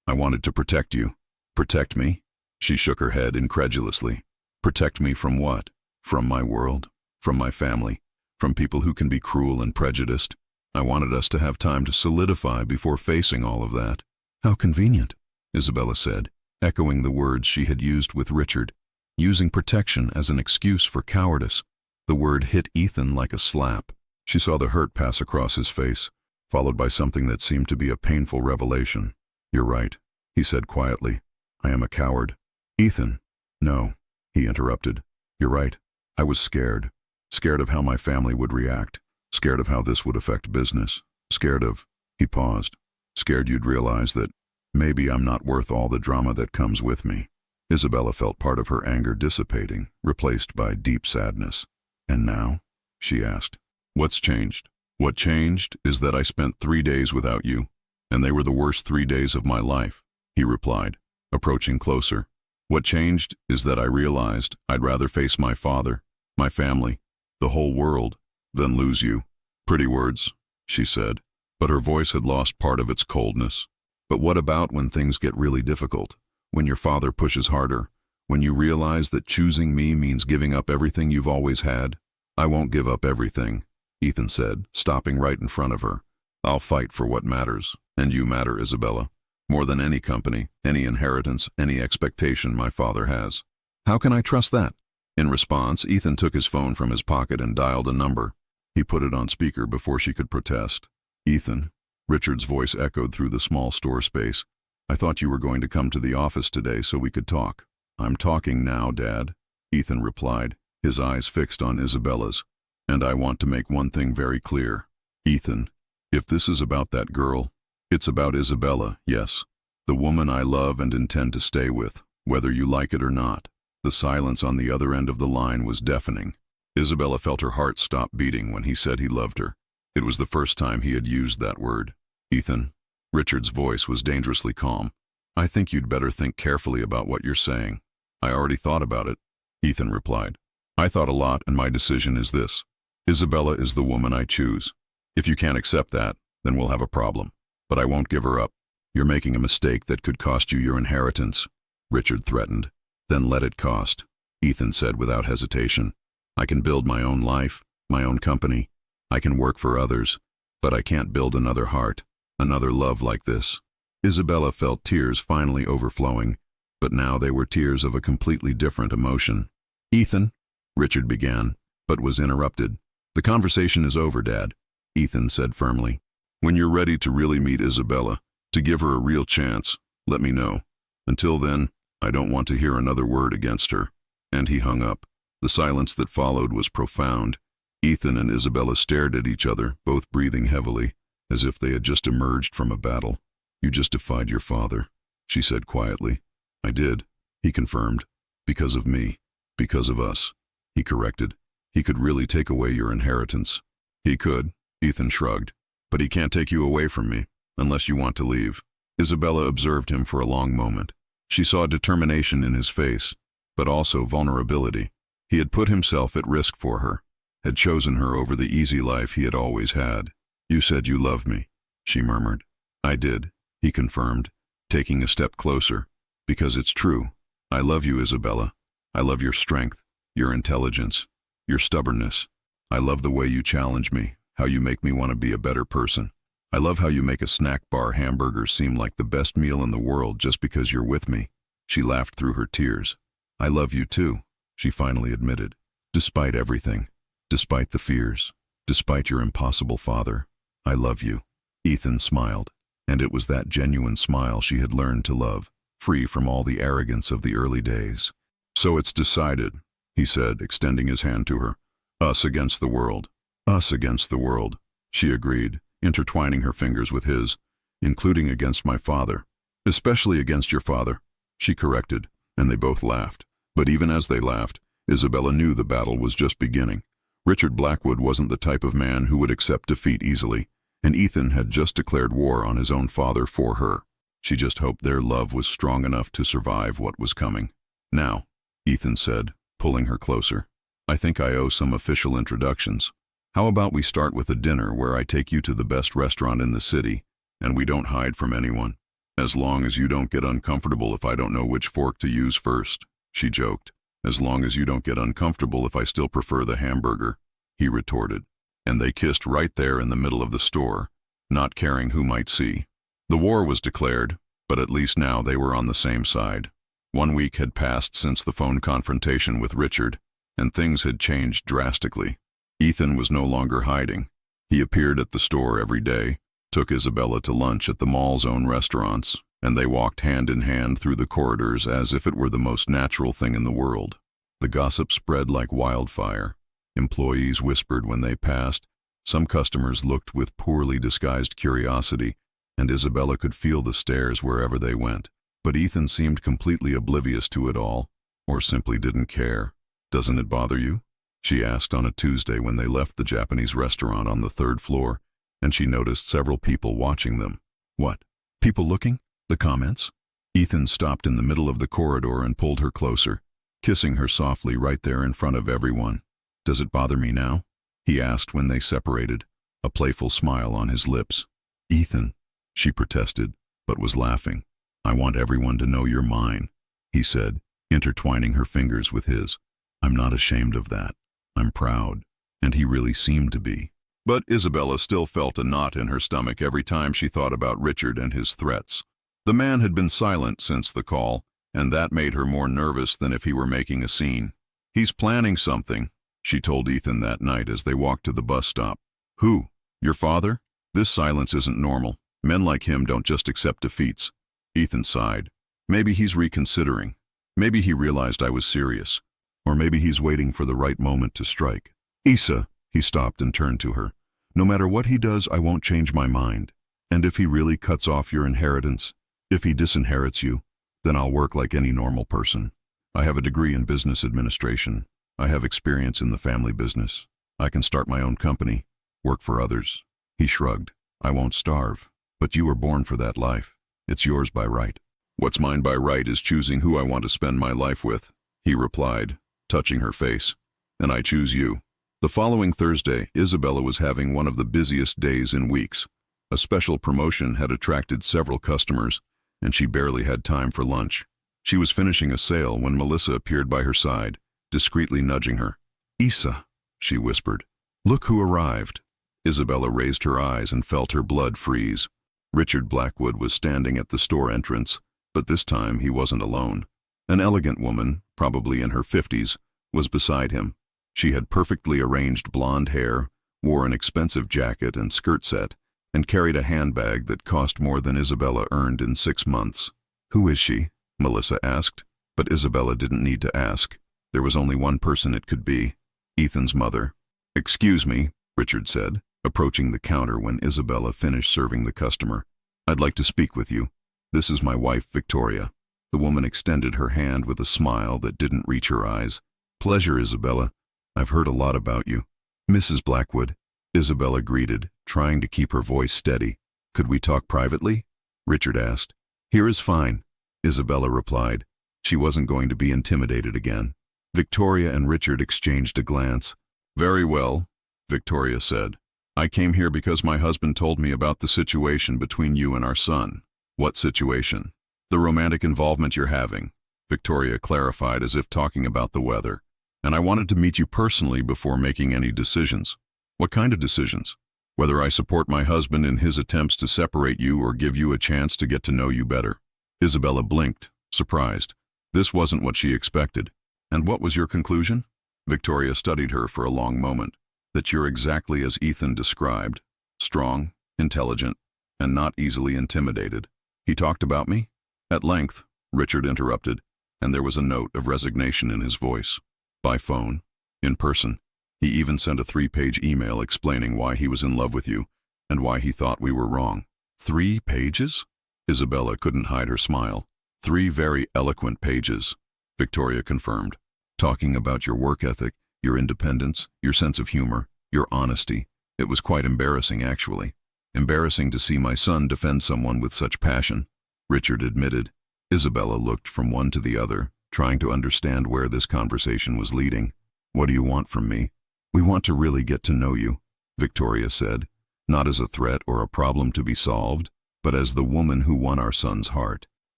I wanted to protect you. Protect me? She shook her head incredulously. Protect me from what? From my world? From my family? From people who can be cruel and prejudiced? I wanted us to have time to solidify before facing all of that. How convenient, Isabella said, echoing the words she had used with Richard, using protection as an excuse for cowardice. The word hit Ethan like a slap. She saw the hurt pass across his face, followed by something that seemed to be a painful revelation. You're right, he said quietly. I am a coward. Ethan. No, he interrupted. You're right. I was scared. Scared of how my family would react. Scared of how this would affect business. Scared of, he paused. Scared you'd realize that maybe I'm not worth all the drama that comes with me. Isabella felt part of her anger dissipating, replaced by deep sadness. And now? She asked. What's changed? What changed is that I spent 3 days without you, and they were the worst 3 days of my life, he replied, approaching closer. What changed is that I realized I'd rather face my father, my family, the whole world, than lose you. Pretty words, she said, but her voice had lost part of its coldness. But what about when things get really difficult? When your father pushes harder? When you realize that choosing me means giving up everything you've always had? I won't give up everything, Ethan said, stopping right in front of her. I'll fight for what matters, and you matter, Isabella. More than any company, any inheritance, any expectation my father has. How can I trust that? In response, Ethan took his phone from his pocket and dialed a number. He put it on speaker before she could protest. Ethan, Richard's voice echoed through the small store space. I thought you were going to come to the office today so we could talk. I'm talking now, Dad, Ethan replied, his eyes fixed on Isabella's. And I want to make one thing very clear. Ethan, if this is about that girl, it's about Isabella, yes. The woman I love and intend to stay with, whether you like it or not. The silence on the other end of the line was deafening. Isabella felt her heart stop beating when he said he loved her. It was the first time he had used that word. Ethan, Richard's voice was dangerously calm. I think you'd better think carefully about what you're saying. I already thought about it, Ethan replied. I thought a lot, and my decision is this. Isabella is the woman I choose. If you can't accept that, then we'll have a problem. But I won't give her up. You're making a mistake that could cost you your inheritance, Richard threatened. Then let it cost, Ethan said without hesitation. I can build my own life, my own company. I can work for others, but I can't build another heart, another love like this. Isabella felt tears finally overflowing, but now they were tears of a completely different emotion. Ethan, Richard began, but was interrupted. The conversation is over, Dad, Ethan said firmly. When you're ready to really meet Isabella, to give her a real chance, let me know. Until then, I don't want to hear another word against her. And he hung up. The silence that followed was profound. Ethan and Isabella stared at each other, both breathing heavily, as if they had just emerged from a battle. You just defied your father, she said quietly. I did, he confirmed. Because of me. Because of us, he corrected. He could really take away your inheritance. He could, Ethan shrugged. But he can't take you away from me, unless you want to leave. Isabella observed him for a long moment. She saw determination in his face, but also vulnerability. He had put himself at risk for her, had chosen her over the easy life he had always had. You said you loved me, she murmured. I did, he confirmed, taking a step closer. Because it's true. I love you, Isabella. I love your strength, your intelligence, your stubbornness. I love the way you challenge me, how you make me want to be a better person. I love how you make a snack bar hamburger seem like the best meal in the world just because you're with me. She laughed through her tears. I love you too, she finally admitted. Despite everything, despite the fears, despite your impossible father, I love you. Ethan smiled, and it was that genuine smile she had learned to love, free from all the arrogance of the early days. So it's decided, he said, extending his hand to her. Us against the world. Us against the world, she agreed, intertwining her fingers with his, including against my father. Especially against your father, she corrected, and they both laughed. But even as they laughed, Isabella knew the battle was just beginning. Richard Blackwood wasn't the type of man who would accept defeat easily, and Ethan had just declared war on his own father for her. She just hoped their love was strong enough to survive what was coming. Now, Ethan said, pulling her closer, I think I owe some official introductions. How about we start with a dinner where I take you to the best restaurant in the city, and we don't hide from anyone? As long as you don't get uncomfortable if I don't know which fork to use first, she joked. As long as you don't get uncomfortable if I still prefer the hamburger, he retorted. And they kissed right there in the middle of the store, not caring who might see. The war was declared, but at least now they were on the same side. 1 week had passed since the phone confrontation with Richard, and things had changed drastically. Ethan was no longer hiding. He appeared at the store every day, took Isabella to lunch at the mall's own restaurants, and they walked hand in hand through the corridors as if it were the most natural thing in the world. The gossip spread like wildfire. Employees whispered when they passed. Some customers looked with poorly disguised curiosity, and Isabella could feel the stares wherever they went. But Ethan seemed completely oblivious to it all, or simply didn't care. Doesn't it bother you? She asked on a Tuesday when they left the Japanese restaurant on the 3rd floor, and she noticed several people watching them. What? People looking? The comments? Ethan stopped in the middle of the corridor and pulled her closer, kissing her softly right there in front of everyone. Does it bother me now? He asked when they separated, a playful smile on his lips. Ethan, she protested, but was laughing. I want everyone to know you're mine, he said, intertwining her fingers with his. I'm not ashamed of that. I'm proud. And he really seemed to be. But Isabella still felt a knot in her stomach every time she thought about Richard and his threats. The man had been silent since the call, and that made her more nervous than if he were making a scene. He's planning something, she told Ethan that night as they walked to the bus stop. Who? Your father? This silence isn't normal. Men like him don't just accept defeats. Ethan sighed. Maybe he's reconsidering. Maybe he realized I was serious. Or maybe he's waiting for the right moment to strike. Isa, he stopped and turned to her. No matter what he does, I won't change my mind. And if he really cuts off your inheritance, if he disinherits you, then I'll work like any normal person. I have a degree in business administration. I have experience in the family business. I can start my own company, work for others. He shrugged. I won't starve. But you were born for that life. It's yours by right. What's mine by right is choosing who I want to spend my life with, he replied, touching her face. And I choose you. The following Thursday, Isabella was having one of the busiest days in weeks. A special promotion had attracted several customers, and she barely had time for lunch. She was finishing a sale when Melissa appeared by her side, discreetly nudging her. Isa, she whispered. Look who arrived. Isabella raised her eyes and felt her blood freeze. Richard Blackwood was standing at the store entrance, but this time he wasn't alone. An elegant woman, probably in her 50s, was beside him. She had perfectly arranged blonde hair, wore an expensive jacket and skirt set, and carried a handbag that cost more than Isabella earned in 6 months. Who is she? Melissa asked, but Isabella didn't need to ask. There was only one person it could be, Ethan's mother. Excuse me, Richard said, approaching the counter when Isabella finished serving the customer. I'd like to speak with you. This is my wife, Victoria. The woman extended her hand with a smile that didn't reach her eyes. Pleasure, Isabella. I've heard a lot about you. Mrs. Blackwood, Isabella greeted, trying to keep her voice steady. Could we talk privately? Richard asked. Here is fine, Isabella replied. She wasn't going to be intimidated again. Victoria and Richard exchanged a glance. Very well, Victoria said. I came here because my husband told me about the situation between you and our son. What situation? The romantic involvement you're having, Victoria clarified as if talking about the weather. And I wanted to meet you personally before making any decisions. What kind of decisions? Whether I support my husband in his attempts to separate you or give you a chance to get to know you better. Isabella blinked, surprised. This wasn't what she expected. And what was your conclusion? Victoria studied her for a long moment. That you're exactly as Ethan described. Strong, intelligent, and not easily intimidated. He talked about me? At length, Richard interrupted, and there was a note of resignation in his voice. By phone, in person. He even sent a 3-page email explaining why he was in love with you and why he thought we were wrong. 3 pages? Isabella couldn't hide her smile. 3 very eloquent pages, Victoria confirmed. Talking about your work ethic, your independence, your sense of humor, your honesty. It was quite embarrassing, actually. Embarrassing to see my son defend someone with such passion, Richard admitted. Isabella looked from one to the other, trying to understand where this conversation was leading. What do you want from me? We want to really get to know you, Victoria said, not as a threat or a problem to be solved, but as the woman who won our son's heart.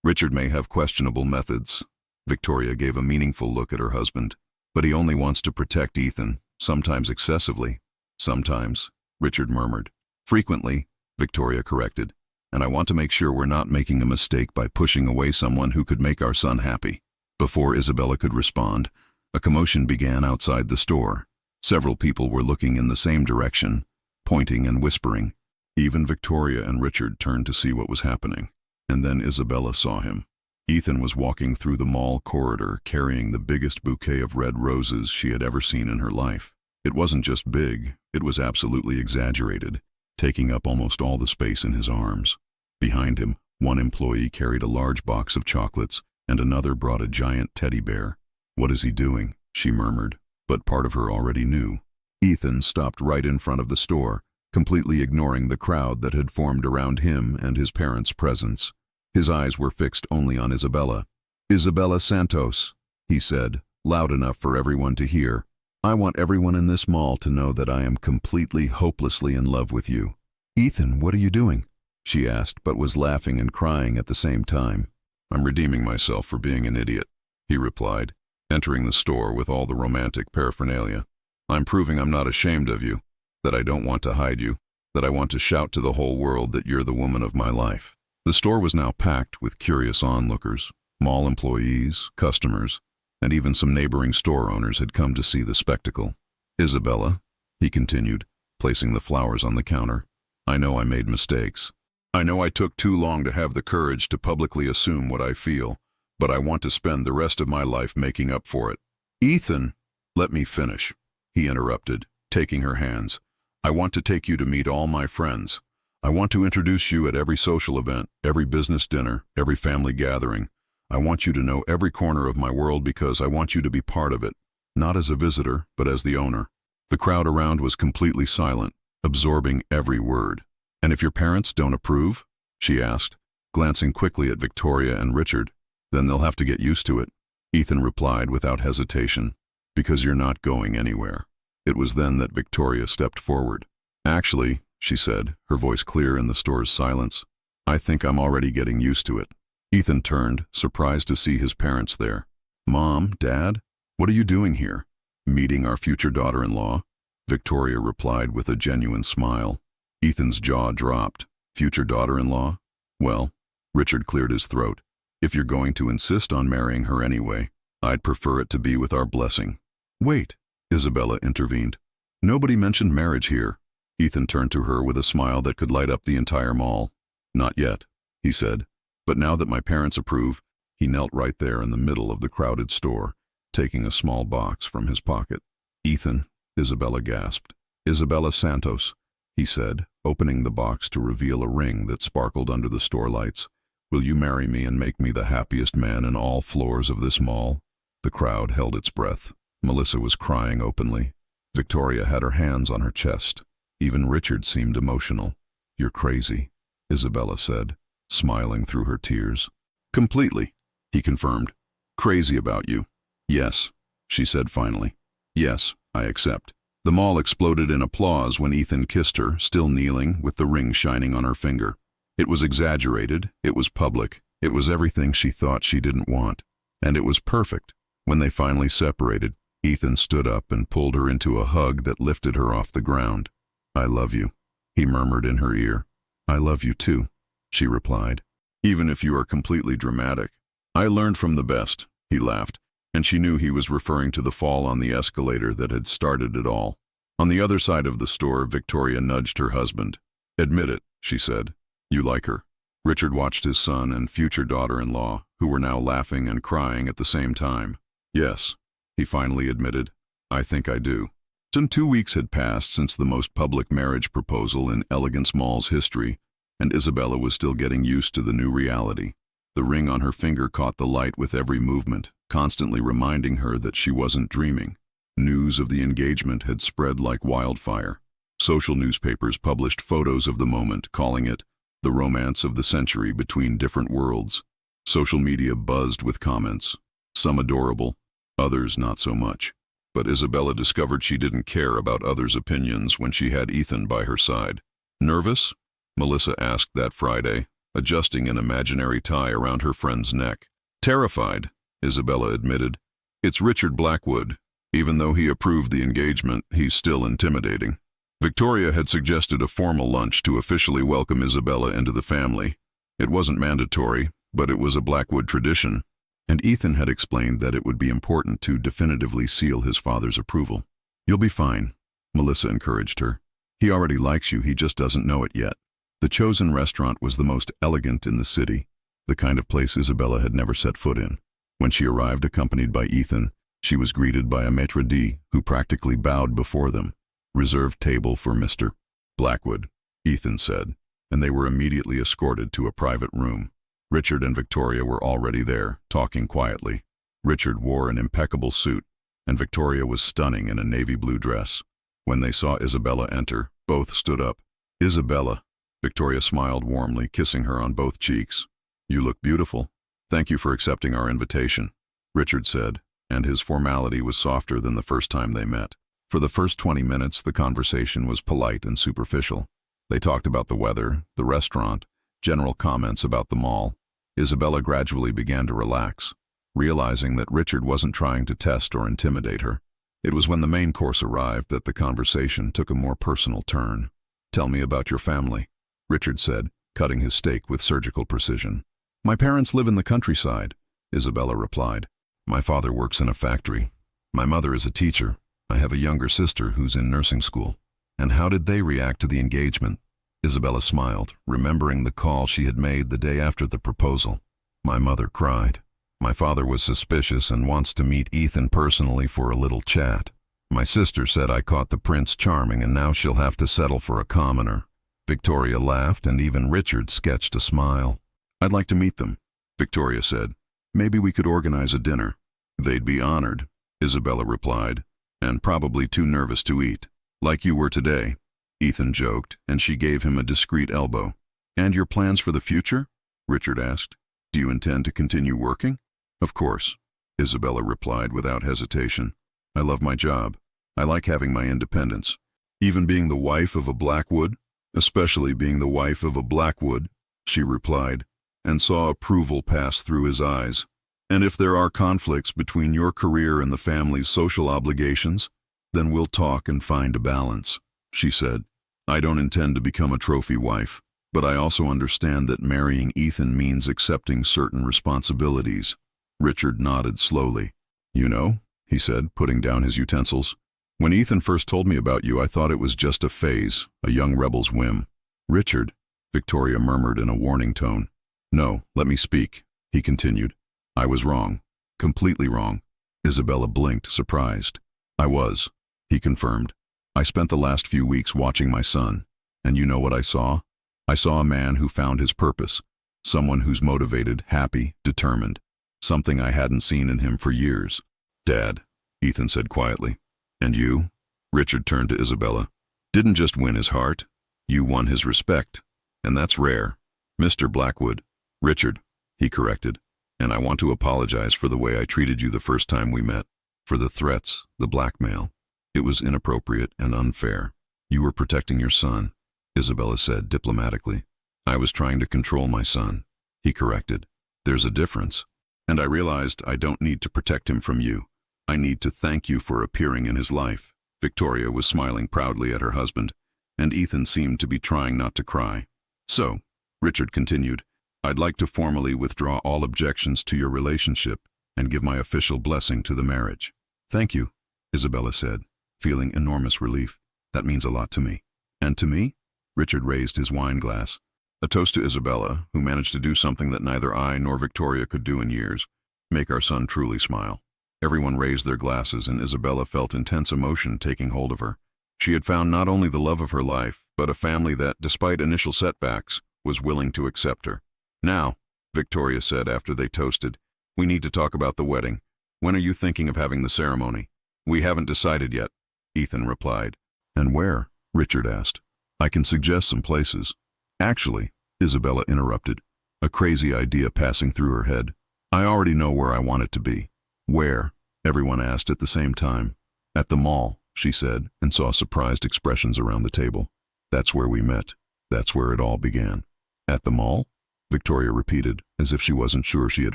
Richard may have questionable methods. Victoria gave a meaningful look at her husband. But he only wants to protect Ethan, sometimes excessively. Sometimes, Richard murmured. Frequently, Victoria corrected. And I want to make sure we're not making a mistake by pushing away someone who could make our son happy. Before Isabella could respond, a commotion began outside the store. Several people were looking in the same direction, pointing and whispering. Even Victoria and Richard turned to see what was happening. And then Isabella saw him. Ethan was walking through the mall corridor carrying the biggest bouquet of red roses she had ever seen in her life. It wasn't just big, it was absolutely exaggerated, taking up almost all the space in his arms. Behind him, one employee carried a large box of chocolates and another brought a giant teddy bear. What is he doing? She murmured, but part of her already knew. Ethan stopped right in front of the store, completely ignoring the crowd that had formed around him and his parents' presence. His eyes were fixed only on Isabella. "Isabella Santos," he said, loud enough for everyone to hear. "I want everyone in this mall to know that I am completely, hopelessly in love with you." "Ethan, what are you doing?" she asked, but was laughing and crying at the same time. "I'm redeeming myself for being an idiot," he replied, entering the store with all the romantic paraphernalia. "I'm proving I'm not ashamed of you, that I don't want to hide you, that I want to shout to the whole world that you're the woman of my life." The store was now packed with curious onlookers. Mall employees, customers, and even some neighboring store owners had come to see the spectacle. "Isabella," he continued, placing the flowers on the counter, "I know I made mistakes. I know I took too long to have the courage to publicly assume what I feel, but I want to spend the rest of my life making up for it." "Ethan, let me finish," he interrupted, taking her hands. "I want to take you to meet all my friends. I want to introduce you at every social event, every business dinner, every family gathering. I want you to know every corner of my world because I want you to be part of it, not as a visitor, but as the owner." The crowd around was completely silent, absorbing every word. "And if your parents don't approve?" she asked, glancing quickly at Victoria and Richard. "Then they'll have to get used to it," Ethan replied without hesitation. "Because you're not going anywhere." It was then that Victoria stepped forward. "Actually," she said, her voice clear in the store's silence, "I think I'm already getting used to it." Ethan turned, surprised to see his parents there. "Mom, Dad, what are you doing here?" "Meeting our future daughter-in-law," Victoria replied with a genuine smile. Ethan's jaw dropped. "Future daughter-in-law? Well," Richard cleared his throat, "if you're going to insist on marrying her anyway, I'd prefer it to be with our blessing." "Wait," Isabella intervened. "Nobody mentioned marriage here." Ethan turned to her with a smile that could light up the entire mall. "Not yet," he said. "But now that my parents approve," he knelt right there in the middle of the crowded store, taking a small box from his pocket. "Ethan," Isabella gasped. "Isabella Santos," he said, opening the box to reveal a ring that sparkled under the store lights. "Will you marry me and make me the happiest man in all floors of this mall?" The crowd held its breath. Melissa was crying openly. Victoria had her hands on her chest. Even Richard seemed emotional. "You're crazy," Isabella said, smiling through her tears. "Completely," he confirmed. "Crazy about you." "Yes," she said finally. "Yes, I accept." The mall exploded in applause when Ethan kissed her, still kneeling, with the ring shining on her finger. It was exaggerated, it was public, it was everything she thought she didn't want. And it was perfect. When they finally separated, Ethan stood up and pulled her into a hug that lifted her off the ground. "I love you," he murmured in her ear. "I love you too," she replied. "Even if you are completely dramatic." "I learned from the best," he laughed, and she knew he was referring to the fall on the escalator that had started it all. On the other side of the store, Victoria nudged her husband. "Admit it," she said. "You like her." Richard watched his son and future daughter-in-law, who were now laughing and crying at the same time. "Yes," he finally admitted. "I think I do." Some 2 weeks had passed since the most public marriage proposal in Elegance Mall's history. and Isabella was still getting used to the new reality. The ring on her finger caught the light with every movement, constantly reminding her that she wasn't dreaming. News of the engagement had spread like wildfire. Social newspapers published photos of the moment, calling it the romance of the century between different worlds. Social media buzzed with comments, some adorable, others not so much. But Isabella discovered she didn't care about others' opinions when she had Ethan by her side. "Nervous?" Melissa asked that Friday, adjusting an imaginary tie around her friend's neck. "Terrified," Isabella admitted. "It's Richard Blackwood. Even though he approved the engagement, he's still intimidating." Victoria had suggested a formal lunch to officially welcome Isabella into the family. It wasn't mandatory, but it was a Blackwood tradition, and Ethan had explained that it would be important to definitively seal his father's approval. "You'll be fine," Melissa encouraged her. "He already likes you, he just doesn't know it yet." The chosen restaurant was the most elegant in the city, the kind of place Isabella had never set foot in. When she arrived accompanied by Ethan, she was greeted by a maitre d' who practically bowed before them. "Reserved table for Mr. Blackwood," Ethan said, and they were immediately escorted to a private room. Richard and Victoria were already there, talking quietly. Richard wore an impeccable suit, and Victoria was stunning in a navy blue dress. When they saw Isabella enter, both stood up. "Isabella," Victoria smiled warmly, kissing her on both cheeks. "You look beautiful. Thank you for accepting our invitation," Richard said, and his formality was softer than the first time they met. For the first 20 minutes, the conversation was polite and superficial. They talked about the weather, the restaurant, general comments about the mall. Isabella gradually began to relax, realizing that Richard wasn't trying to test or intimidate her. It was when the main course arrived that the conversation took a more personal turn. "Tell me about your family," Richard said, cutting his steak with surgical precision. "My parents live in the countryside," Isabella replied. "My father works in a factory. My mother is a teacher. I have a younger sister who's in nursing school." "And how did they react to the engagement?" Isabella smiled, remembering the call she had made the day after the proposal. "My mother cried. My father was suspicious and wants to meet Ethan personally for a little chat. My sister said I caught the prince charming and now she'll have to settle for a commoner." Victoria laughed, and even Richard sketched a smile. "I'd like to meet them," Victoria said. "Maybe we could organize a dinner." "They'd be honored," Isabella replied, "and probably too nervous to eat. Like you were today," Ethan joked, and she gave him a discreet elbow. "And your plans for the future?" Richard asked. "Do you intend to continue working?" "Of course," Isabella replied without hesitation. "I love my job. I like having my independence. Even being the wife of a Blackwood?" "Especially being the wife of a Blackwood," she replied, and saw approval pass through his eyes. "And if there are conflicts between your career and the family's social obligations, then we'll talk and find a balance," she said. "I don't intend to become a trophy wife, but I also understand that marrying Ethan means accepting certain responsibilities." Richard nodded slowly. "You know," he said, putting down his utensils, "when Ethan first told me about you, I thought it was just a phase, a young rebel's whim." "Richard," Victoria murmured in a warning tone. "No, let me speak," he continued. "I was wrong. Completely wrong." Isabella blinked, surprised. "I was," he confirmed. "I spent the last few weeks watching my son, and you know what I saw? I saw a man who found his purpose, someone who's motivated, happy, determined, something I hadn't seen in him for years." "Dad," Ethan said quietly. "And you?" Richard turned to Isabella. "Didn't just win his heart, you won his respect, and that's rare." "Mr. Blackwood." "Richard," he corrected. "And I want to apologize for the way I treated you the first time we met, for the threats, the blackmail. It was inappropriate and unfair. You were protecting your son," Isabella said diplomatically. "I was trying to control my son," he corrected. "There's a difference. And I realized I don't need to protect him from you. I need to thank you for appearing in his life." Victoria was smiling proudly at her husband, and Ethan seemed to be trying not to cry. "So," Richard continued, "I'd like to formally withdraw all objections to your relationship and give my official blessing to the marriage." "Thank you," Isabella said, feeling enormous relief. "That means a lot to me." "And to me?" Richard raised his wine glass. "A toast to Isabella, who managed to do something that neither I nor Victoria could do in years, make our son truly smile." Everyone raised their glasses, and Isabella felt intense emotion taking hold of her. She had found not only the love of her life, but a family that, despite initial setbacks, was willing to accept her. "Now," Victoria said after they toasted, "we need to talk about the wedding. When are you thinking of having the ceremony?" "We haven't decided yet," Ethan replied. "And where?" Richard asked. "I can suggest some places." "Actually," Isabella interrupted, a crazy idea passing through her head, "I already know where I want it to be." "Where?" everyone asked at the same time. "At the mall," she said, and saw surprised expressions around the table. "That's where we met. That's where it all began." "At the mall?" Victoria repeated, as if she wasn't sure she had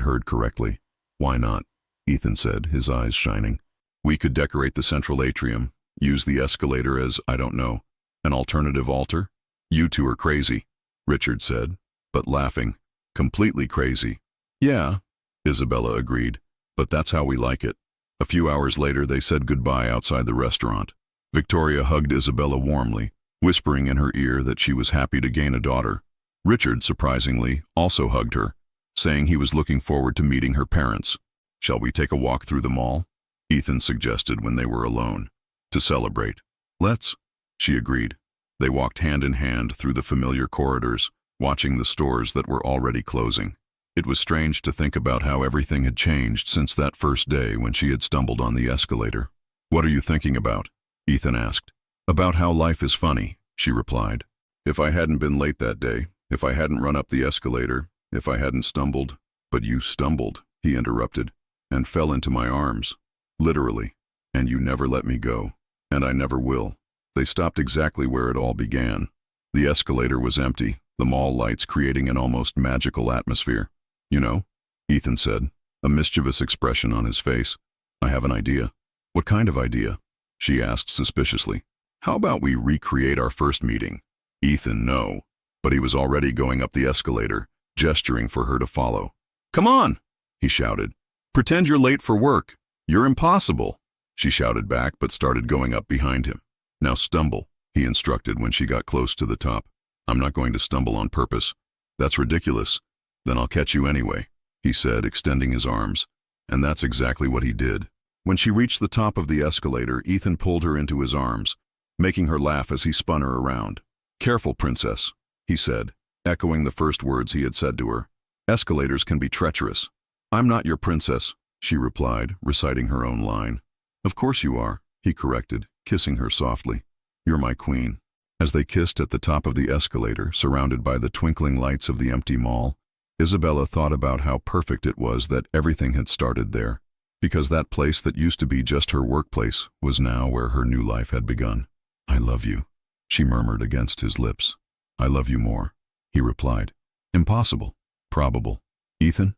heard correctly. "Why not?" Ethan said, his eyes shining. "We could decorate the central atrium, use the escalator as, I don't know, an alternative altar." "You two are crazy," Richard said, but laughing. "Completely crazy." "Yeah," Isabella agreed, "but that's how we like it." A few hours later, they said goodbye outside the restaurant. Victoria hugged Isabella warmly, whispering in her ear that she was happy to gain a daughter. Richard, surprisingly, also hugged her, saying he was looking forward to meeting her parents. "Shall we take a walk through the mall?" Ethan suggested when they were alone. "To celebrate." "Let's," she agreed. They walked hand in hand through the familiar corridors, watching the stores that were already closing. It was strange to think about how everything had changed since that first day when she had stumbled on the escalator. "What are you thinking about?" Ethan asked. "About how life is funny," she replied. "If I hadn't been late that day, if I hadn't run up the escalator, if I hadn't stumbled—" "But you stumbled," he interrupted, "and fell into my arms. Literally. And you never let me go. And I never will." They stopped exactly where it all began. The escalator was empty, the mall lights creating an almost magical atmosphere. "You know," Ethan said, a mischievous expression on his face, "I have an idea." "What kind of idea?" she asked suspiciously. "How about we recreate our first meeting?" Ethan, no. But he was already going up the escalator, gesturing for her to follow. "Come on," he shouted. "Pretend you're late for work. You're impossible." She shouted back but started going up behind him. "Now stumble," he instructed when she got close to the top. "I'm not going to stumble on purpose. That's ridiculous. Then I'll catch you anyway," he said, extending his arms. And that's exactly what he did. When she reached the top of the escalator, Ethan pulled her into his arms, making her laugh as he spun her around. "Careful, princess," he said, echoing the first words he had said to her. "Escalators can be treacherous." "I'm not your princess," she replied, reciting her own line. "Of course you are," he corrected, kissing her softly. "You're my queen." As they kissed at the top of the escalator, surrounded by the twinkling lights of the empty mall, Isabella thought about how perfect it was that everything had started there, because that place that used to be just her workplace was now where her new life had begun. "I love you," she murmured against his lips. "I love you more," he replied. "Impossible. Probable." "Ethan?"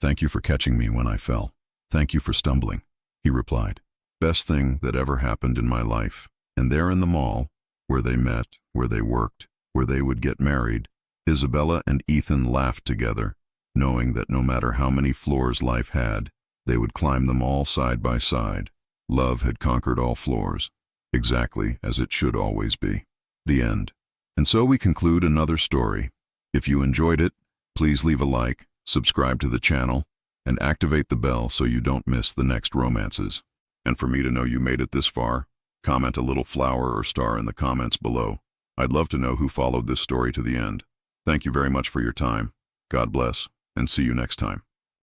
"Thank you for catching me when I fell. Thank you for stumbling," he replied. "Best thing that ever happened in my life." And there in the mall, where they met, where they worked, where they would get married, Isabella and Ethan laughed together, knowing that no matter how many floors life had, they would climb them all side by side. Love had conquered all floors, exactly as it should always be. The end. And so we conclude another story. If you enjoyed it, please leave a like, subscribe to the channel, and activate the bell so you don't miss the next romances. And for me to know you made it this far, comment a little flower or star in the comments below. I'd love to know who followed this story to the end. Thank you very much for your time. God bless, and see you next time.